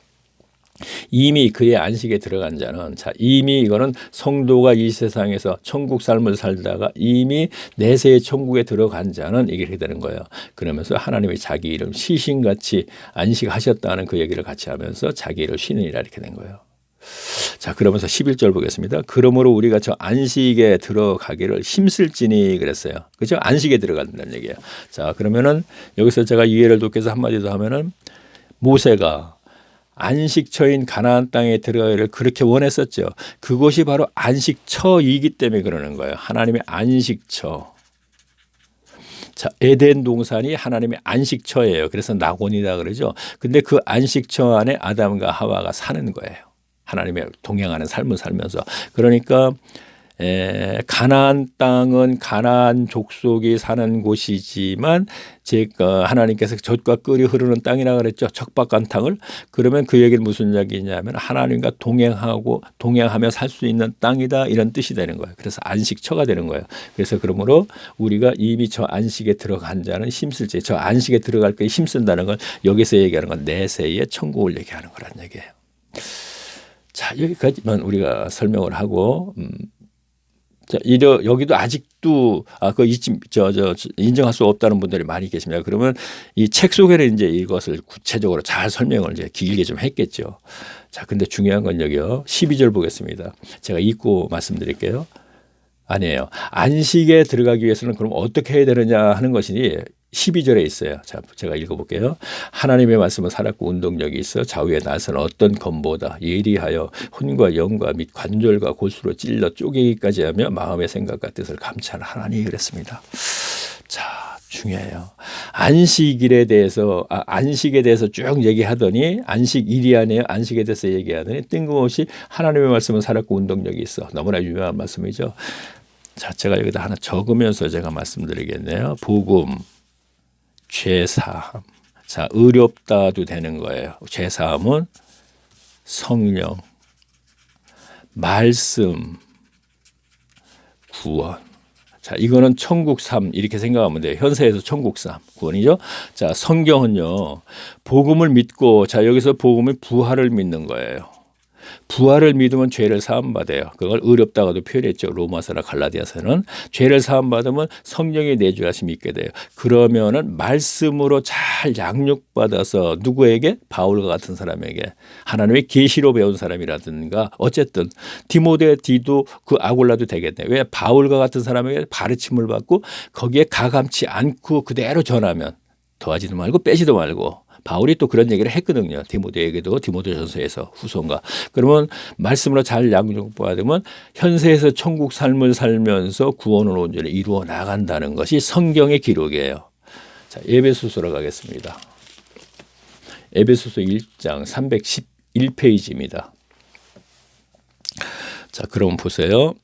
Speaker 1: 이미 그의 안식에 들어간 자는, 자, 이미 이거는 성도가 이 세상에서 천국 삶을 살다가 이미 내세의 천국에 들어간 자는 이렇게 되는 거예요. 그러면서 하나님이 자기 이름 시신같이 안식하셨다는 그 얘기를 같이 하면서 자기 일을 쉬느니라 이렇게 된 거예요. 자, 그러면서 11절 보겠습니다. 그러므로 우리가 저 안식에 들어가기를 힘쓸지니 그랬어요. 그죠? 안식에 들어간다는 얘기예요. 자, 그러면은 여기서 제가 이해를 돕기 위해서 한마디 더 하면은 모세가 안식처인 가나안 땅에 들어가기를 그렇게 원했었죠. 그곳이 바로 안식처이기 때문에 그러는 거예요. 하나님의 안식처. 자, 에덴 동산이 하나님의 안식처예요. 그래서 낙원이다 그러죠. 근데 그 안식처 안에 아담과 하와가 사는 거예요. 하나님의 동행하는 삶을 살면서. 그러니까 가나안 땅은 가나안 족속이 사는 곳이지만 제가 하나님께서 젖과 꿀이 흐르는 땅이라 그랬죠. 척박한 땅을. 그러면 그 얘기는 무슨 얘기냐면 하나님과 동행하며 살 수 있는 땅이다 이런 뜻이 되는 거예요. 그래서 안식처가 되는 거예요. 그래서 그러므로 우리가 이미 저 안식에 들어간 자는 힘쓸지, 저 안식에 들어갈 때 힘쓴다는 건 여기서 얘기하는 건 내세의 천국을 얘기하는 거란 얘기예요. 자, 여기까지만 우리가 설명을 하고 자, 여기도 아직도 인정할 수 없다는 분들이 많이 계십니다. 그러면 이 책 속에는 이제 이것을 구체적으로 잘 설명을 이제 길게 좀 했겠죠. 자, 근데 중요한 건 여기요. 12절 보겠습니다. 제가 읽고 말씀드릴게요. 아니에요. 안식에 들어가기 위해서는 그럼 어떻게 해야 되느냐 하는 것이니 12절에 있어요. 자, 제가 읽어볼게요. 하나님의 말씀은 살았고 운동력이 있어 좌우의 낫은 어떤 검보다 예리하여 혼과 영과 및 관절과 골수로 찔러 쪼개기까지 하며 마음의 생각과 뜻을 감찰하나니 그랬습니다. 자, 중요해요. 안식에 대해서 쭉 얘기하더니 안식일이 아니에요. 안식에 대해서 얘기하더니 뜬금없이 하나님의 말씀은 살았고 운동력이 있어. 너무나 유명한 말씀이죠. 자, 제가 여기다 하나 적으면서 제가 말씀드리겠네요. 복음, 죄사함. 자, 의롭다도 되는 거예요. 죄사함은 성령, 말씀, 구원. 자, 이거는 천국 삶 이렇게 생각하면 돼요. 현세에서 천국 삶 구원이죠. 자, 성경은요. 복음을 믿고, 자, 여기서 복음의 부활을 믿는 거예요. 부활을 믿으면 죄를 사함받아요. 그걸 의롭다고도 표현했죠. 로마서나 갈라디아서는. 죄를 사함받으면 성령의 내주하심이 있게 돼요. 그러면은 말씀으로 잘 양육받아서 누구에게? 바울과 같은 사람에게, 하나님의 계시로 배운 사람이라든가 어쨌든 디모데, 디도, 그 아굴라도 되겠네요. 왜? 바울과 같은 사람에게 가르침을 받고 거기에 가감치 않고 그대로 전하면 더하지도 말고 빼지도 말고. 바울이 또 그런 얘기를 했거든요. 디모데에게도, 디모데전서에서 후손과. 그러면 말씀으로 잘 양육받으면 현세에서 천국 삶을 살면서 구원을 온전히 이루어 나간다는 것이 성경의 기록이에요. 자, 에베소서로 가겠습니다. 에베소서 1장 311페이지입니다. 자, 그럼 보세요.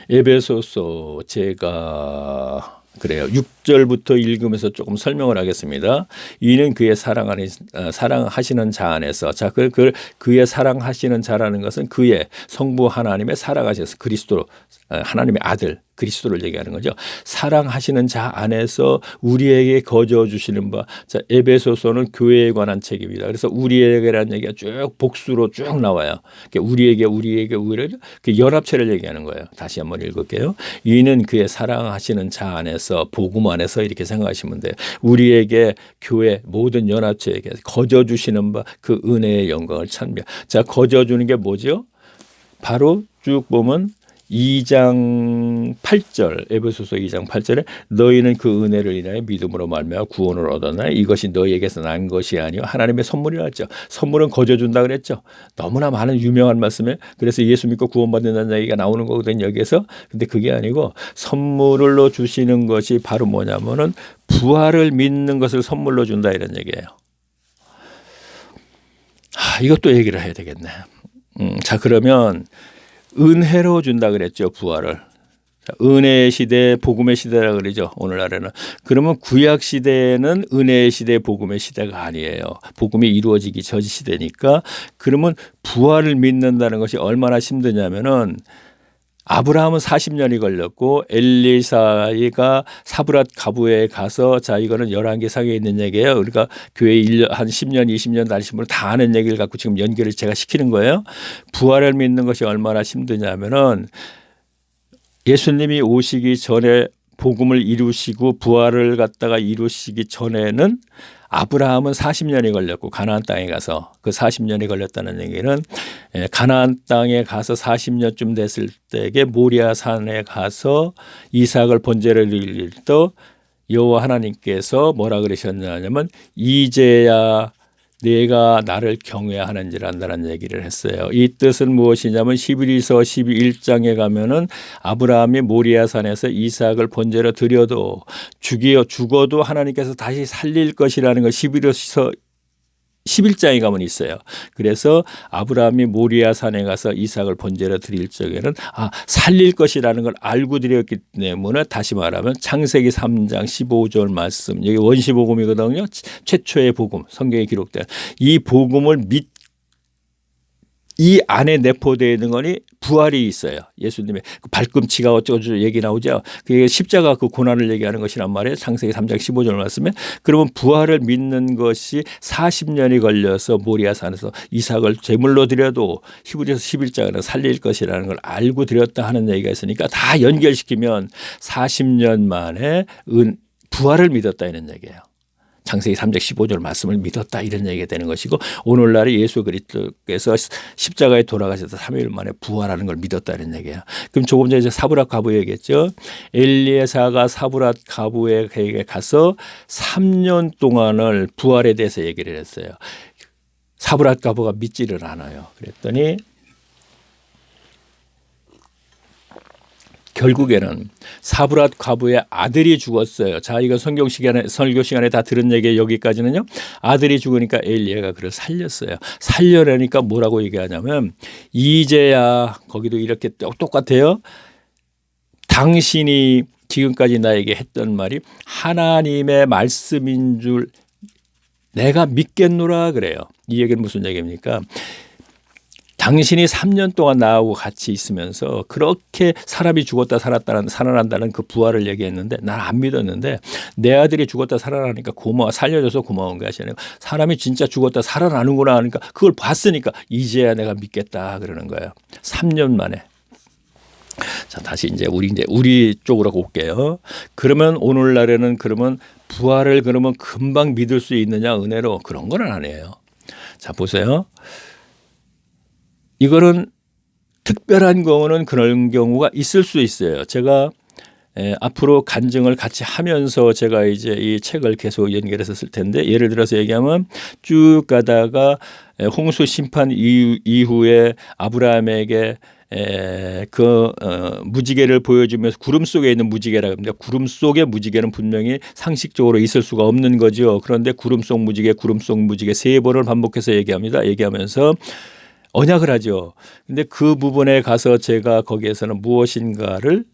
Speaker 1: 에베소서 제가 그래요. 6절부터 읽으면서 조금 설명을 하겠습니다. 이는 그의 사랑하시는 자 안에서, 자, 그의 사랑하시는 자라는 것은 그의 성부 하나님의 살아가셔서 그리스도, 하나님의 아들 그리스도를 얘기하는 거죠. 사랑하시는 자 안에서 우리에게 거저 주시는 바. 자, 에베소서는 교회에 관한 책입니다. 그래서 우리에게라는 얘기가 쭉 복수로 쭉 나와요. 우리에게 그 연합체를 얘기하는 거예요. 다시 한번 읽을게요. 이는 그의 사랑하시는 자 안에서, 복음 안에서 이렇게 생각하시면 돼요. 우리에게 교회 모든 연합체에게 거저 주시는 바 그 은혜의 영광을 찬미하. 자, 거저 주는 게 뭐죠? 바로 쭉 보면 2장 8절, 에베소서 2장 8절에 너희는 그 은혜를 인하여 믿음으로 말미암아 구원을 얻었나니 이것이 너희에게서 난 것이 아니요 하나님의 선물이라 했죠. 선물은 거저 준다 그랬죠. 너무나 많은 유명한 말씀에, 그래서 예수 믿고 구원받는다는 얘기가 나오는 거거든요, 여기에서. 근데 그게 아니고 선물로 주시는 것이 바로 뭐냐면은 부활을 믿는 것을 선물로 준다 이런 얘기예요. 이것도 얘기를 해야 되겠네. 자, 그러면 은혜로 준다 그랬죠, 부활을. 은혜의 시대, 복음의 시대라 그러죠, 오늘날에는. 그러면 구약 시대에는 은혜의 시대, 복음의 시대가 아니에요. 복음이 이루어지기 전 시대니까. 그러면 부활을 믿는다는 것이 얼마나 힘드냐면은, 아브라함은 40년이 걸렸고 엘리사가 사브랏 가부에 가서, 자, 이거는 열왕기상에 있는 얘기예요. 그러니까 교회 한 10년, 20년 다니신 분은 다 아는 얘기를 갖고 지금 연결을 제가 시키는 거예요. 부활을 믿는 것이 얼마나 힘드냐면은 예수님이 오시기 전에 복음을 이루시고 부활을 갖다가 이루시기 전에는 아브라함은 40년이 걸렸고 가나안 땅에 가서, 그 40년이 걸렸다는 얘기는 가나안 땅에 가서 40년쯤 됐을 때에 모리아 산에 가서 이삭을 번제를 드릴 때 여호와 하나님께서 뭐라 그러셨냐면 이제야 내가 나를 경외하는지라 한다는 얘기를 했어요. 이 뜻은 무엇이냐면 11서 11장에 가면은 아브라함이 모리아산에서 이삭을 번제로 드려도 죽어도 하나님께서 다시 살릴 것이라는 걸 11서 11장에 가면 있어요. 그래서 아브라함이 모리아산에 가서 이삭을 번제로 드릴 적에는 살릴 것이라는 걸 알고 드렸기 때문에, 다시 말하면 창세기 3장 15절 말씀, 여기 원시복음이거든요. 최초의 복음, 성경에 기록된 이 복음을 이 안에 내포되어 있는 거니 부활이 있어요. 예수님의 그 발꿈치가 어쩌고 얘기 나오죠. 그게 십자가 그 고난을 얘기하는 것이란 말이에요. 창세기 3장 15절 말씀에. 그러면 부활을 믿는 것이 40년이 걸려서 모리아산에서 이삭을 제물로 드려도 히브리서 11장에는 살릴 것이라는 걸 알고 드렸다 하는 얘기가 있으니까 다 연결시키면 40년 만에 부활을 믿었다 이런 얘기예요. 창세기 3장 15절 말씀을 믿었다 이런 얘기가 되는 것이고, 오늘날에 예수 그리스도께서 십자가에 돌아가셔서 3일 만에 부활하는 걸 믿었다 이런 얘기예요. 그럼 조금 전에 사브랏 가부 얘기했죠. 엘리에사가 사브랏 가부에게 가서 3년 동안을 부활에 대해서 얘기를 했어요. 사브랏 가부가 믿지를 않아요. 그랬더니 결국에는 사브랏 가부의 아들이 죽었어요. 자, 이건 설교 시간에 다 들은 얘기 여기까지는요. 아들이 죽으니까 엘리야가 그를 살렸어요. 살려내니까 뭐라고 얘기하냐면 이제야, 거기도 이렇게 똑같아요. 당신이 지금까지 나에게 했던 말이 하나님의 말씀인 줄 내가 믿겠노라 그래요. 이 얘기는 무슨 얘기입니까? 당신이 3년 동안 나하고 같이 있으면서 그렇게 사람이 죽었다 살아난다는 그 부활을 얘기했는데 난 안 믿었는데 내 아들이 죽었다 살아나니까 고마워, 살려줘서 고마운 거야. 사람이 진짜 죽었다 살아나는구나 하니까 그걸 봤으니까 이제야 내가 믿겠다 그러는 거예요. 3년 만에. 자, 다시 이제 우리 쪽으로 올게요. 그러면 오늘날에는 그러면 부활을 그러면 금방 믿을 수 있느냐 은혜로, 그런 건 아니에요. 자, 보세요. 이거는 특별한 경우는 그런 경우가 있을 수 있어요. 제가 앞으로 간증을 같이 하면서 제가 이제 이 책을 계속 연결해서 쓸 텐데, 예를 들어서 얘기하면 쭉 가다가 홍수 심판 이후에 아브라함에게 무지개를 보여주면서 구름 속에 있는 무지개라고 합니다. 구름 속의 무지개는 분명히 상식적으로 있을 수가 없는 거죠. 그런데 구름 속 무지개 3번을 반복해서 얘기하면서 언약을 하죠. 근데 그 부분에 가서 제가 거기에서는 무엇인가를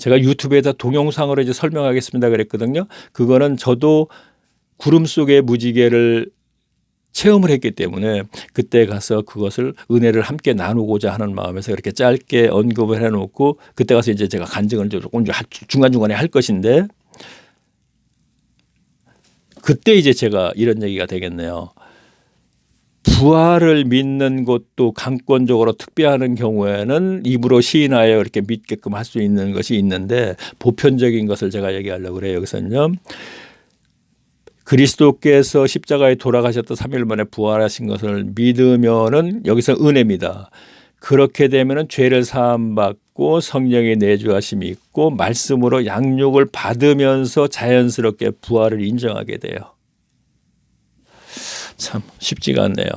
Speaker 1: 제가 유튜브에다 동영상으로 이제 설명하겠습니다 그랬거든요. 그거는 저도 구름 속의 무지개를 체험을 했기 때문에 그때 가서 그것을 은혜를 함께 나누고자 하는 마음에서 이렇게 짧게 언급을 해놓고 그때 가서 이제 제가 간증을 조금 중간중간에 할 것인데 그때 이제 제가 이런 얘기가 되겠네요. 부활을 믿는 것도 강권적으로 특별하는 경우에는 입으로 시인하여 이렇게 믿게끔 할 수 있는 것이 있는데 보편적인 것을 제가 얘기하려고 그래요. 여기서는요. 그리스도께서 십자가에 돌아가셨다 3일 만에 부활하신 것을 믿으면은 여기서 은혜입니다. 그렇게 되면은 죄를 사함받고 성령의 내주하심이 있고 말씀으로 양육을 받으면서 자연스럽게 부활을 인정하게 돼요. 참 쉽지가 않네요.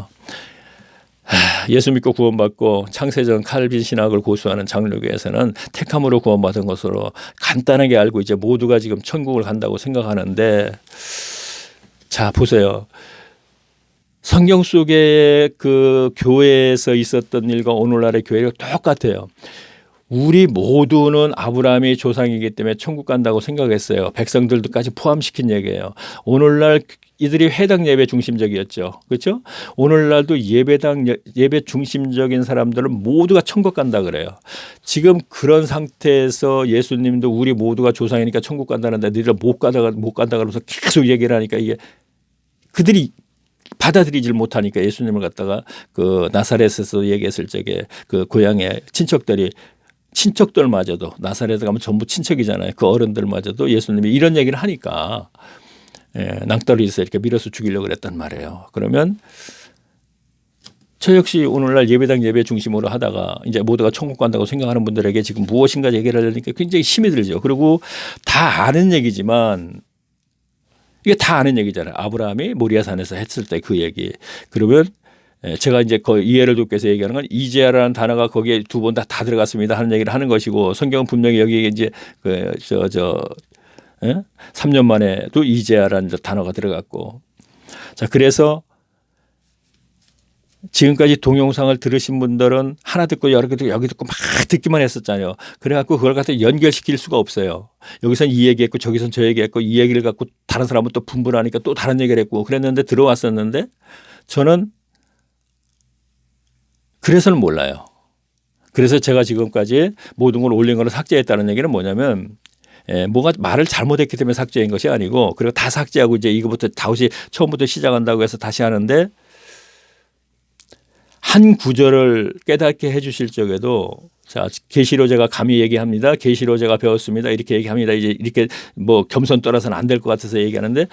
Speaker 1: 예수 믿고 구원받고 창세전 칼빈 신학을 고수하는 장로교에서는 택함으로 구원받은 것으로 간단하게 알고 이제 모두가 지금 천국을 간다고 생각하는데 자 보세요. 성경 속에 그 교회에서 있었던 일과 오늘날의 교회가 똑같아요. 우리 모두는 아브라함이 조상이기 때문에 천국 간다고 생각했어요. 백성들도까지 포함시킨 얘기예요. 오늘날 이들이 회당 예배 중심적이었죠. 그렇죠? 오늘날도 예배 중심적인 사람들은 모두가 천국 간다 그래요. 지금 그런 상태에서 예수님도 우리 모두가 조상이니까 천국 간다는데 너희들 못 간다 그러면서 계속 얘기를 하니까 이게 그들이 받아들이질 못하니까 예수님을 갖다가 그 나사렛에서 얘기했을 적에 그 고향의 친척들마저도 나사렛에 가면 전부 친척이잖아요. 그 어른들마저도 예수님이 이런 얘기를 하니까 낭떠러지에서 이렇게 밀어서 죽이려고 그랬단 말이에요. 그러면 저 역시 오늘날 예배당 예배 중심으로 하다가 이제 모두가 천국 간다고 생각하는 분들에게 지금 무엇인가 얘기를 하려니까 굉장히 힘이 들죠. 그리고 다 아는 얘기지만 이게 다 아는 얘기잖아요. 아브라함이 모리아산에서 했을 때 그 얘기. 그러면 제가 이제 그 이해를 돕기 위해서 얘기하는 건 이제야라는 단어가 거기에 두 번 다 들어갔습니다 하는 얘기를 하는 것이고 성경은 분명히 여기에 이제 3년 만에도 이제야라는 단어가 들어갔고 자 그래서 지금까지 동영상을 들으신 분들은 하나 듣고 여러 개 듣고 여기 듣고 막 듣기만 했었잖아요. 그래갖고 그걸 갖다 연결시킬 수가 없어요. 여기선 이 얘기했고 저기선 저 얘기했고 이 얘기를 갖고 다른 사람은 또 분분하니까 또 다른 얘기를 했고 그랬는데 들어왔었는데 저는 그래서는 몰라요. 그래서 제가 지금까지 모든 걸 올린 걸 삭제했다는 얘기는 뭐냐면 뭐가 말을 잘못했기 때문에 삭제한 것이 아니고 그리고 다 삭제하고 이제 이거부터 다시 처음부터 시작한다고 해서 다시 하는데 한 구절을 깨닫게 해 주실 적에도 자 계시로 제가 감히 얘기합니다. 계시로 제가 배웠습니다. 이렇게 얘기합니다. 이제 이렇게 뭐 겸손 떨어서는 안 될 것 같아서 얘기하는데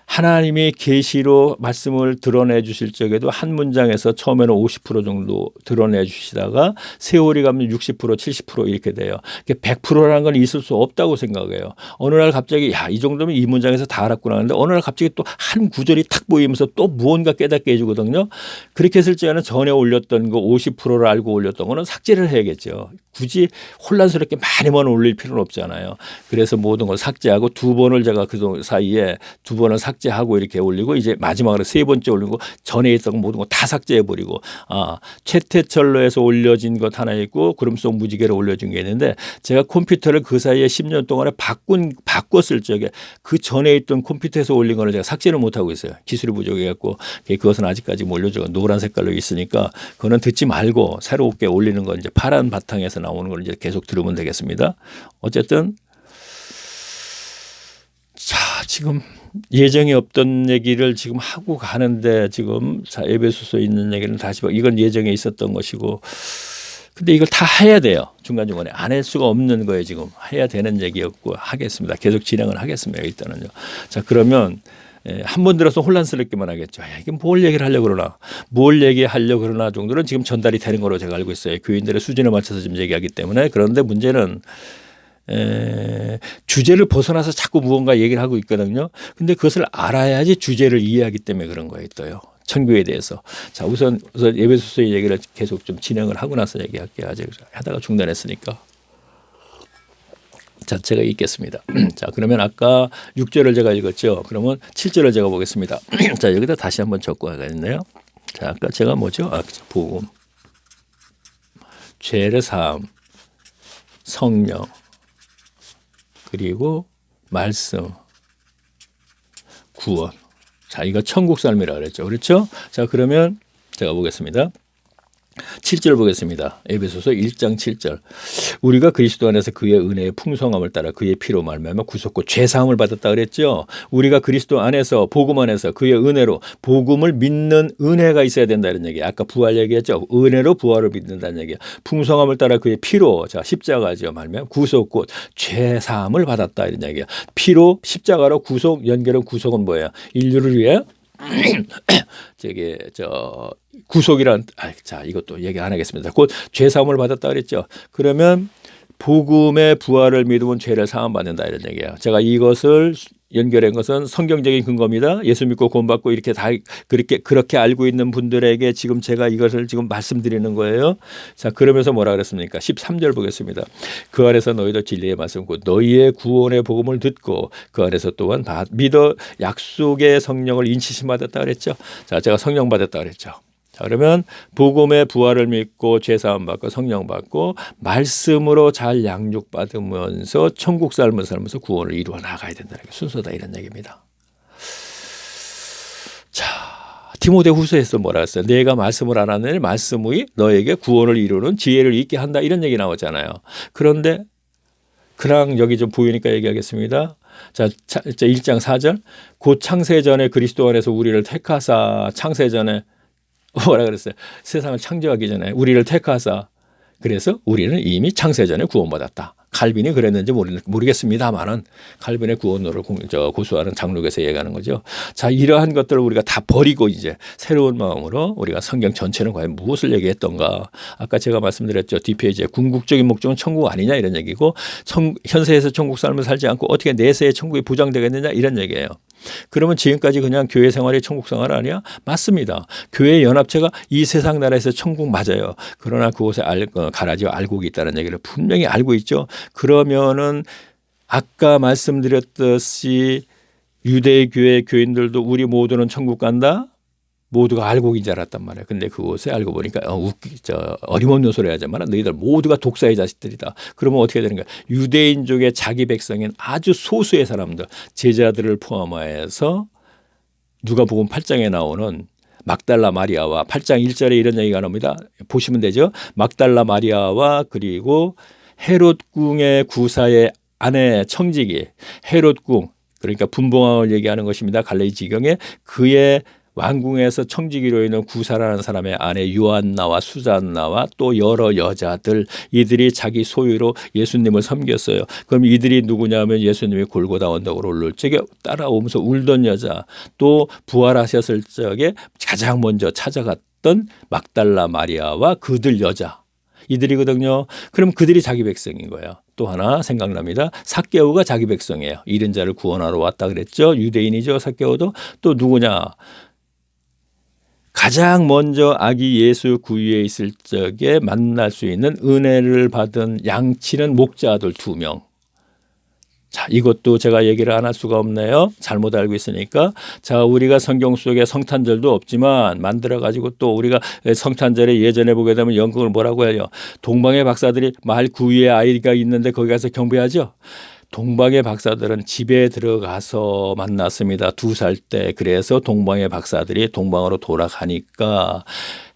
Speaker 1: 하나님이 계시로 말씀을 드러내 주실 적에도 한 문장에서 처음에는 50% 정도 드러내 주시다가 세월이 가면 60% 70% 이렇게 돼요. 100%라는 건 있을 수 없다고 생각해요. 어느 날 갑자기 야, 이 정도면 이 문장에서 다 알았구나 하는데 어느 날 갑자기 또 한 구절이 탁 보이면서 또 무언가 깨닫게 해주거든요. 그렇게 했을 적에는 전에 올렸던 거 50%를 알고 올렸던 거는 삭제를 해야겠죠. 굳이 혼란스럽게 많이만 올릴 필요는 없잖아요. 그래서 모든 걸 삭제하고 두 번을 제가 그 사이에 두 번을 삭제하고 이렇게 올리고 이제 마지막으로 세 번째 올리고 전에 있던 모든 거 다 삭제해버리고 최태철로에서 올려진 것 하나 있고 구름 속 무지개로 올려진 게 있는데 제가 컴퓨터를 그 사이에 10년 동안에 바꿨을 적에 그 전에 있던 컴퓨터에서 올린 거를 제가 삭제를 못하고 있어요. 기술이 부족해갖고 그것은 아직까지 올려줘 노란 색깔로 있으니까 그거는 듣지 말고 새롭게 올리는 건 이제 파란 바탕에서 나오는 걸 이제 계속 들으면 되겠습니다. 어쨌든 자 지금 예정이 없던 얘기를 지금 하고 가는데 지금 자 에베소서에 있는 얘기는 다시 이건 예정에 있었던 것이고 근데 이걸 다 해야 돼요. 중간중간에 안 할 수가 없는 거예요. 지금 해야 되는 얘기였고 하겠습니다. 계속 진행을 하겠습니다. 일단은요. 자 그러면 한 번 들어서 혼란스럽기만 하겠죠. 이게 뭘 얘기를 하려고 그러나 뭘 얘기하려고 그러나 정도는 지금 전달이 되는 거로 제가 알고 있어요. 교인들의 수준에 맞춰서 지금 얘기하기 때문에 그런데 문제는 주제를 벗어나서 자꾸 무언가 얘기를 하고 있거든요. 근데 그것을 알아야지 주제를 이해하기 때문에 그런 거예요. 또요. 천국에 대해서. 자, 우선 에베소서의 얘기를 계속 좀 진행을 하고 나서 얘기할게요. 아직 하다가 중단했으니까. 자, 제가 읽겠습니다. 자, 그러면 아까 6절을 제가 읽었죠. 그러면 7절을 제가 보겠습니다. 자, 여기다 다시 한번 적고 가겠네요. 자, 아까 제가 뭐죠? 복음, 죄를 사함, 성령, 그리고 말씀, 구원. 자, 이거 천국 삶이라 그랬죠. 그렇죠? 자, 그러면 제가 보겠습니다. 7절 보겠습니다. 에베소서 1장 7절. 우리가 그리스도 안에서 그의 은혜의 풍성함을 따라 그의 피로 말미암아 구속고 죄 사함을 받았다 그랬죠. 우리가 그리스도 안에서 복음 안에서 그의 은혜로 복음을 믿는 은혜가 있어야 된다 이런 얘기. 아까 부활 얘기했죠. 은혜로 부활을 믿는다는 얘기야. 풍성함을 따라 그의 피로 자 십자가죠 말미암아 구속고 죄 사함을 받았다 이런 얘기야. 피로 십자가로 구속 연결한 구속은 뭐예요? 인류를 위해 구속이란 자 이것도 얘기 안 하겠습니다. 곧 죄 사함을 받았다 그랬죠. 그러면 복음의 부활을 믿으면 죄를 사함 받는다 이런 얘기예요. 제가 이것을 연결한 것은 성경적인 근거입니다. 예수 믿고 구원받고 이렇게 다 그렇게 알고 있는 분들에게 지금 제가 이것을 지금 말씀드리는 거예요. 자, 그러면서 뭐라 그랬습니까? 13절 보겠습니다. 그 안에서 너희도 진리의 말씀 곧 너희의 구원의 복음을 듣고 그 안에서 또한 믿어 약속의 성령을 인치심 받았다 그랬죠. 자, 제가 성령 받았다 그랬죠. 자, 그러면 복음의 부활을 믿고 죄사함 받고 성령 받고 말씀으로 잘 양육받으면서 천국 삶을 살면서 구원을 이루어 나가야 된다는 게 순서다 이런 얘기입니다. 자, 디모데후서에서 뭐라 했어요? 내가 말씀을 안 하느니 말씀이 너에게 구원을 이루는 지혜를 잊게 한다 이런 얘기 나오잖아요. 그런데 그랑 여기 좀 보이니까 얘기하겠습니다. 자, 1장 4절 곧 창세전에 그리스도 안에서 우리를 택하사 창세전에 뭐라 그랬어요? 세상을 창조하기 전에 우리를 택하사 그래서 우리는 이미 창세전에 구원받았다. 칼빈이 그랬는지 모르겠습니다만은 칼빈의 구원론을 고수하는 장록에서 얘기하는 거죠. 자, 이러한 것들을 우리가 다 버리고 이제 새로운 마음으로 우리가 성경 전체는 과연 무엇을 얘기했던가. 아까 제가 말씀드렸죠. 뒷페이지에 궁극적인 목적은 천국 아니냐 이런 얘기고 현세에서 천국 삶을 살지 않고 어떻게 내세의 천국이 보장되겠느냐 이런 얘기예요. 그러면 지금까지 그냥 교회 생활이 천국 생활 아니야? 맞습니다. 교회 연합체가 이 세상 나라에서 천국 맞아요. 그러나 그곳에 가라지와 알곡이 있다는 얘기를 분명히 알고 있죠. 그러면은 아까 말씀드렸듯이 유대 교회 교인들도 우리 모두는 천국 간다? 모두가 알곡인 줄 알았단 말이에요. 근데 그곳에 알고 보니까 어림없는 소리 하지만 너희들 모두가 독사의 자식들이다. 그러면 어떻게 되는 거야? 유대인족의 자기 백성인 아주 소수의 사람들, 제자들을 포함하여서 누가복음 8장에 나오는 막달라 마리아와 8장 1절에 이런 얘기가 나옵니다. 보시면 되죠. 막달라 마리아와 그리고 헤롯궁의 구사의 아내 청지기 헤롯궁 그러니까 분봉왕을 얘기하는 것입니다. 갈릴리 지경에 그의 왕궁에서 청지기로 있는 구사라는 사람의 아내 요한나와 수잔나와 또 여러 여자들 이들이 자기 소유로 예수님을 섬겼어요. 그럼 이들이 누구냐면 예수님이 골고다 언덕으로 올릴 적에 따라오면서 울던 여자 또 부활하셨을 적에 가장 먼저 찾아갔던 막달라 마리아와 그들 여자 이들이거든요. 그럼 그들이 자기 백성인 거예요. 또 하나 생각납니다. 삭개오가 자기 백성이에요. 잃은 자를 구원하러 왔다 그랬죠. 유대인이죠. 삭개오도 또 누구냐. 가장 먼저 아기 예수 구유에 있을 적에 만날 수 있는 은혜를 받은 양치는 목자들 2명. 자, 이것도 제가 얘기를 안 할 수가 없네요. 잘못 알고 있으니까. 자, 우리가 성경 속에 성탄절도 없지만 만들어가지고 또 우리가 성탄절에 예전에 보게 되면 연극을 뭐라고 해요? 동방의 박사들이 말 구유에 아이가 있는데 거기 가서 경배하죠. 동방의 박사들은 집에 들어가서 만났습니다. 2살 때. 그래서 동방의 박사들이 동방으로 돌아가니까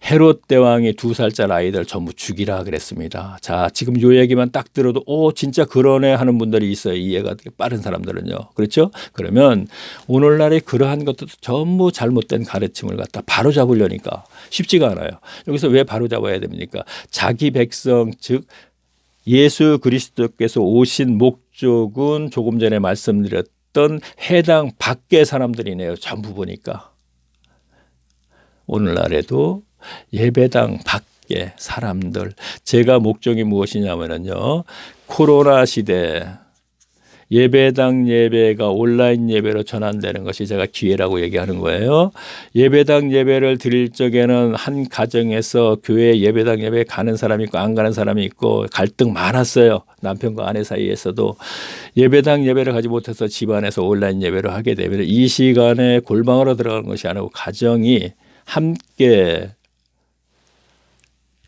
Speaker 1: 헤롯 대왕이 2살짜리 아이들 전부 죽이라 그랬습니다. 자, 지금 요 얘기만 딱 들어도 진짜 그러네 하는 분들이 있어요. 이해가 되게 빠른 사람들은요. 그렇죠? 그러면 오늘날의 그러한 것도 전부 잘못된 가르침을 갖다 바로 잡으려니까 쉽지가 않아요. 여기서 왜 바로 잡아야 됩니까? 자기 백성 즉 예수 그리스도께서 오신 목적은 조금 전에 말씀드렸던 해당 밖의 사람들이네요. 전부 보니까. 오늘날에도 예배당 밖의 사람들. 제가 목적이 무엇이냐면요. 코로나 시대 예배당 예배가 온라인 예배로 전환되는 것이 제가 기회라고 얘기하는 거예요. 예배당 예배를 드릴 적에는 한 가정에서 교회 예배당 예배 가는 사람이 있고 안 가는 사람이 있고 갈등 많았어요. 남편과 아내 사이에서도 예배당 예배를 가지 못해서 집안에서 온라인 예배를 하게 되면 이 시간에 골방으로 들어가는 것이 아니고 가정이 함께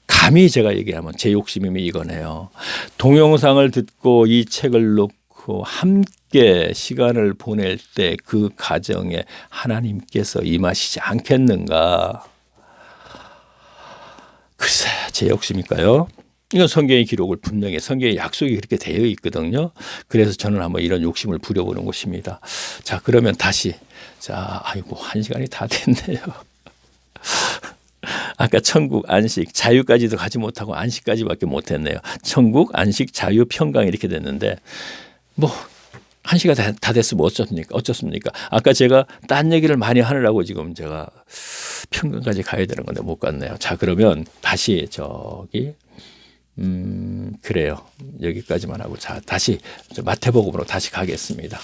Speaker 1: 감히 제가 얘기하면 제 욕심이 이거네요. 동영상을 듣고 이 책을 놓고 않고 함께 시간을 보낼 때 그 가정에 하나님께서 임하시지 않겠는가? 글쎄, 제 욕심일까요? 이건 성경의 기록을 분명히 성경의 약속이 그렇게 되어 있거든요. 그래서 저는 한번 이런 욕심을 부려보는 것입니다. 자, 그러면 다시. 자, 아이고, 1시간이 다 됐네요. 아까 천국, 안식, 자유까지도 가지 못하고 안식까지밖에 못했네요. 천국, 안식, 자유, 평강 이렇게 됐는데 뭐 1시간 다 됐으면 어쩌습니까? 아까 제가 딴 얘기를 많이 하느라고 지금 제가 평강까지 가야 되는 건데 못 갔네요. 자, 그러면 다시 저기 그래요. 여기까지만 하고 자, 다시 마태복음으로 다시 가겠습니다.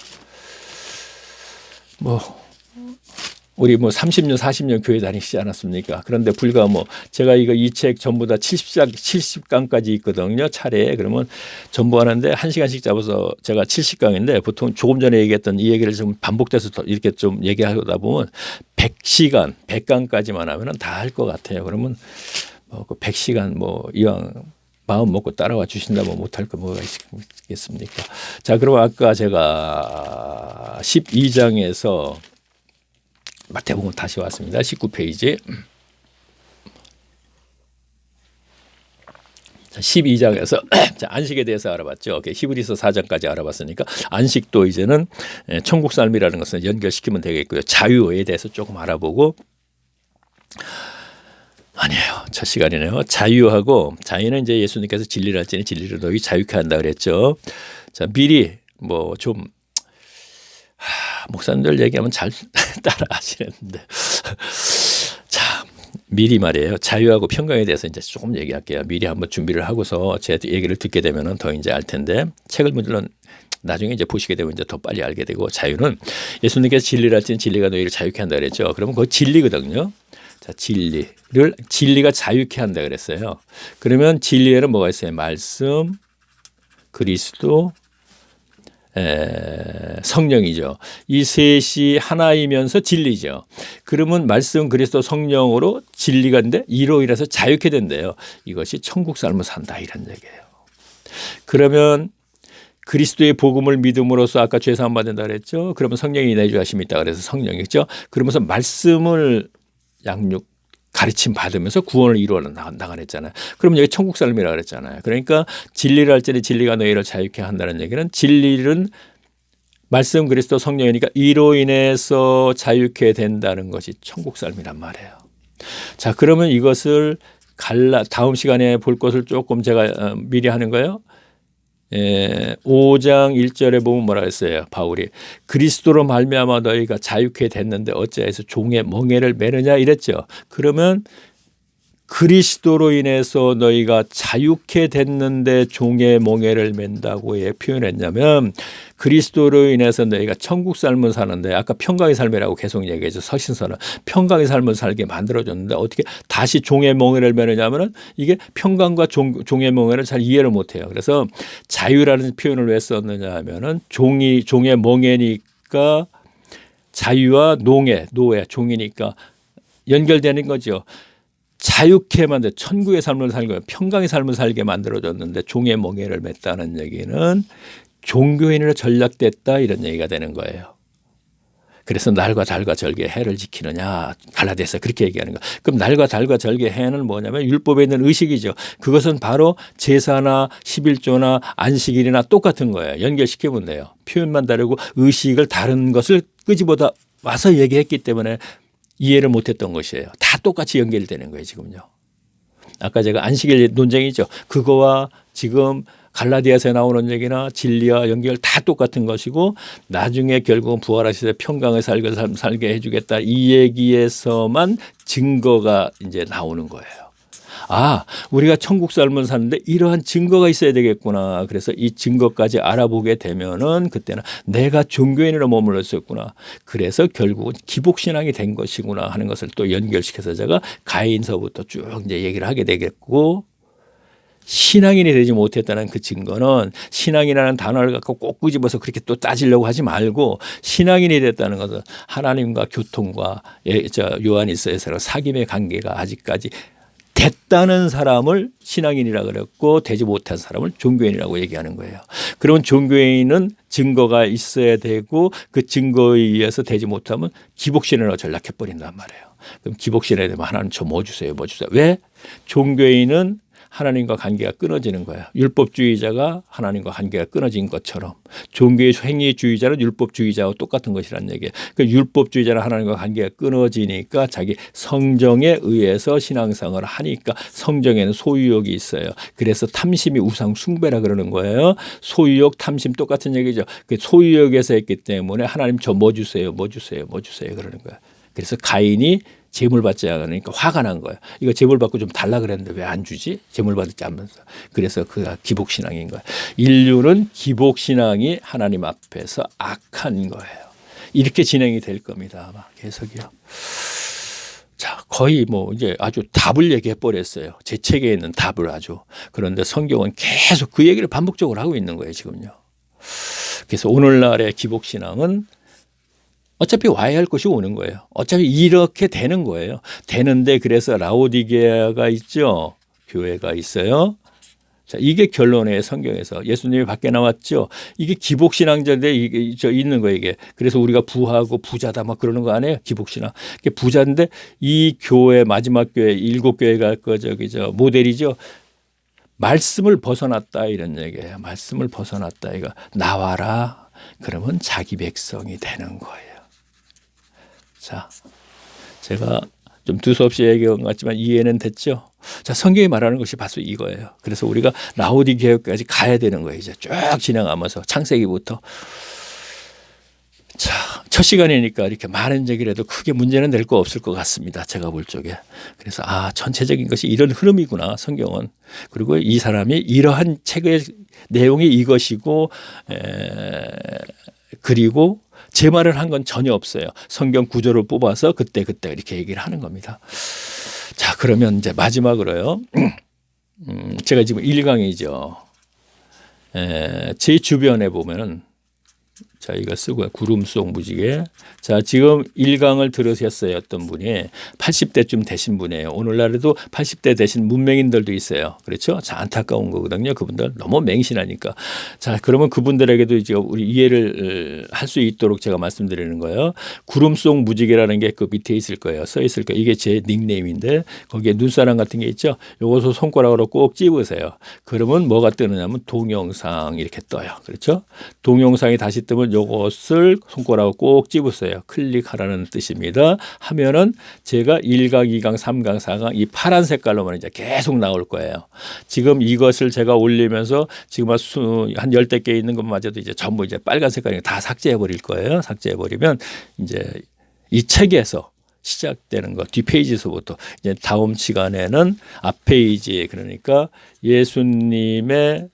Speaker 1: 우리 30년, 40년 교회 다니시지 않았습니까? 그런데 불과 제가 이 책 전부 다 70강까지 있거든요. 차례에. 그러면 전부 하는데 1시간씩 잡아서 제가 70강인데 보통 조금 전에 얘기했던 이 얘기를 좀 반복돼서 이렇게 좀 얘기하다 보면 100시간, 100강까지만 하면 다 할 것 같아요. 그러면 그 100시간 이왕 마음 먹고 따라와 주신다면 못할 거 뭐가 있겠습니까? 자, 그럼 아까 제가 12장에서 마태복음 다시 왔습니다. 19페이지. 12장에서 안식에 대해서 알아봤죠. 히브리서 4장까지 알아봤으니까 안식도 이제는 천국 삶이라는 것을 연결시키면 되겠고요. 자유에 대해서 조금 알아보고 아니에요. 첫 시간이네요. 자유는 이제 예수님께서 진리를 할지니 진리를 너희 자유케 한다 그랬죠. 자, 미리 좀 목사님들 얘기하면 잘 따라 하시는데 자, 미리 말이에요. 자유하고 평강에 대해서 이제 조금 얘기할게요. 미리 한번 준비를 하고서 제 얘기를 듣게 되면은 더 이제 알 텐데 책을 물론 나중에 이제 보시게 되면 이제 더 빨리 알게 되고 자유는 예수님께서 진리를 할지는 진리가 너희를 자유케 한다 그랬죠. 그러면 그거 진리거든요. 자, 진리가 자유케 한다 그랬어요. 그러면 진리에는 뭐가 있어요? 말씀, 그리스도, 성령이죠. 이 셋이 하나이면서 진리죠. 그러면 말씀, 그리스도, 성령으로 진리가 있는데 이로 인해서 자유케 된대요. 이것이 천국 삶을 산다 이런 얘기예요. 그러면 그리스도의 복음을 믿음으로써 아까 죄 사함 받는다 그랬죠. 그러면 성령이 내주하심이 있다 그래서 성령이죠. 그러면서 말씀을 가르침 받으면서 구원을 이루어 나간다 그랬잖아요. 그럼 여기 천국 삶이라 그랬잖아요. 그러니까 진리를 할지니 진리가 너희를 자유케 한다는 얘기는 진리는 말씀 그리스도 성령이니까 이로 인해서 자유케 된다는 것이 천국 삶이란 말이에요. 자, 그러면 이것을 다음 시간에 볼 것을 조금 제가 미리 하는 거예요. 5장 1절에 보면 뭐라 했어요? 바울이 그리스도로 말미암아 너희가 자유케 됐는데 어찌해서 종의 멍에를 매느냐 이랬죠. 그러면 그리스도로 인해서 너희가 자유케 됐는데 종의 멍에를 맨다고 왜 표현했냐면 그리스도로 인해서 너희가 천국 삶을 사는데 아까 평강의 삶이라고 계속 얘기했죠. 서신서는 평강의 삶을 살게 만들어줬는데 어떻게 다시 종의 멍에를 매느냐면 이게 평강과 종의 멍에를 잘 이해를 못해요. 그래서 자유라는 표현을 왜 썼느냐 하면은 종의 멍에니까 자유와 노예, 종이니까 연결되는 거죠. 자유케 만들 천국의 삶을 살고 평강의 삶을 살게 만들어줬는데 종의 멍에를 맸다는 얘기는 종교인으로 전락됐다 이런 얘기가 되는 거예요. 그래서 날과 달과 절개 해를 지키느냐 갈라디아서 그렇게 얘기하는 거. 그럼 날과 달과 절개 해는 뭐냐면 율법에 있는 의식이죠. 그것은 바로 제사나 11조나 안식일이나 똑같은 거예요. 연결시키면 돼요. 표현만 다르고 의식을 다른 것을 끄집어다 와서 얘기했기 때문에 이해를 못했던 것이에요. 다 똑같이 연결되는 거예요. 지금요. 아까 제가 안식일 논쟁이죠. 그거와 지금 갈라디아서에 나오는 얘기나 진리와 연결 다 똑같은 것이고 나중에 결국은 부활하시되 평강의 살게 해주겠다. 이 얘기에서만 증거가 이제 나오는 거예요. 아, 우리가 천국 삶을 사는데 이러한 증거가 있어야 되겠구나. 그래서 이 증거까지 알아보게 되면은 그때는 내가 종교인으로 머물러 있었구나. 그래서 결국은 기복신앙이 된 것이구나 하는 것을 또 연결시켜서 제가 가인서부터 쭉 이제 얘기를 하게 되겠고 신앙인이 되지 못했다는 그 증거는 신앙이라는 단어를 갖고 꼭 끄집어서 그렇게 또 따지려고 하지 말고 신앙인이 됐다는 것은 하나님과 교통과 요한일서에서 사귐의 관계가 아직까지 됐다는 사람을 신앙인이라 그랬고 되지 못한 사람을 종교인이라고 얘기하는 거예요. 그러면 종교인은 증거가 있어야 되고 그 증거에 의해서 되지 못하면 기복신앙으로 전락해 버린단 말이에요. 그럼 기복신앙에 되면 하나님 저 뭐 주세요, 뭐 주세요. 왜? 종교인은 하나님과 관계가 끊어지는 거예요. 율법주의자가 하나님과 관계가 끊어진 것처럼 종교의 행위주의자는 율법주의자와 똑같은 것이라는 얘기예요. 그 율법주의자는 하나님과 관계가 끊어지니까 자기 성정에 의해서 신앙생활을 하니까 성정에는 소유욕이 있어요. 그래서 탐심이 우상 숭배라 그러는 거예요. 소유욕, 탐심 똑같은 얘기죠. 그 소유욕에서 했기 때문에 하나님 저 뭐 주세요, 뭐 주세요, 뭐 주세요 그러는 거예요. 그래서 가인이 재물 받지 않으니까 화가 난 거예요. 이거 재물 받고 좀 달라 그랬는데 왜 안 주지? 재물 받지 않으면서. 그래서 그가 기복신앙인 거예요. 인류는 기복신앙이 하나님 앞에서 악한 거예요. 이렇게 진행이 될 겁니다. 아마 계속이요. 자, 거의 뭐 이제 아주 답을 얘기해 버렸어요. 제 책에 있는 답을 아주. 그런데 성경은 계속 그 얘기를 반복적으로 하고 있는 거예요, 지금요. 그래서 오늘날의 기복신앙은 어차피 와야 할 것이 오는 거예요. 어차피 이렇게 되는 거예요. 되는데 그래서 라오디게아가 있죠. 교회가 있어요. 자, 이게 결론이에요. 성경에서. 예수님이 밖에 나왔죠. 이게 기복신앙자인데 이게 있는 거예요. 이게. 그래서 우리가 부하고 부자다 막 그러는 거 아니에요. 기복신앙. 이게 부자인데 이 교회 마지막 교회 7교회가 그 모델이죠. 말씀을 벗어났다 이런 얘기예요. 말씀을 벗어났다. 이거 나와라. 그러면 자기 백성이 되는 거예요. 자, 제가 좀 두서없이 얘기한 것 같지만 이해는 됐죠? 자, 성경이 말하는 것이 바로 이거예요. 그래서 우리가 라오디게아까지 가야 되는 거예요. 이제 쭉 진행하면서 창세기부터. 자, 첫 시간이니까 이렇게 많은 얘기를 해도 크게 문제는 될 거 없을 것 같습니다. 제가 볼 적에. 그래서 전체적인 것이 이런 흐름이구나, 성경은. 그리고 이 사람이 이러한 책의 내용이 이것이고 그리고 제 말을 한 건 전혀 없어요. 성경 구절을 뽑아서 그때 이렇게 얘기를 하는 겁니다. 자, 그러면 이제 마지막으로요. 제가 지금 1강이죠. 제 주변에 보면은 자, 이거 쓰고요. 구름 속 무지개. 자, 지금 1강을 들으셨어요. 어떤 분이 80대쯤 되신 분이에요. 오늘날에도 80대 되신 문맹인들도 있어요. 그렇죠? 자, 안타까운 거거든요. 그분들 너무 맹신하니까. 자, 그러면 그분들에게도 이제 우리 이해를 할 수 있도록 제가 말씀드리는 거예요. 구름 속 무지개라는 게 그 밑에 있을 거예요. 써 있을 거예요. 이게 제 닉네임인데 거기에 눈사람 같은 게 있죠. 요것을 손가락으로 꼭 찝으세요. 그러면 뭐가 뜨느냐면 동영상 이렇게 떠요. 그렇죠? 동영상이 다시 뜨면 요것을 손가락으로 꼭 찝으세요. 클릭하라는 뜻입니다. 하면은 제가 1강, 2강, 3강, 4강 이 파란 색깔로만 이제 계속 나올 거예요. 지금 이것을 제가 올리면서 지금 한 10대 개 있는 것마저도 이제 전부 이제 빨간 색깔이 다 삭제해 버릴 거예요. 삭제해 버리면 이제 이 책에서 시작되는 거 뒷페이지에서부터 이제 다음 시간에는 앞페이지 그러니까 예수님의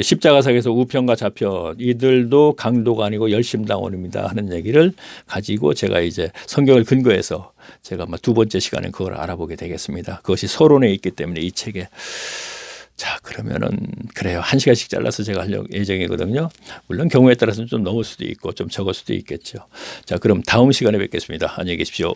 Speaker 1: 십자가상에서 우편과 좌편 이들도 강도가 아니고 열심당원입니다 하는 얘기를 가지고 제가 이제 성경을 근거해서 제가 아마 두 번째 시간에 그걸 알아보게 되겠습니다. 그것이 서론에 있기 때문에 이 책에. 자, 그러면은 그래요. 1시간씩 잘라서 제가 하려고 예정이거든요. 물론 경우에 따라서는 좀 넘을 수도 있고 좀 적을 수도 있겠죠. 자, 그럼 다음 시간에 뵙겠습니다. 안녕히 계십시오.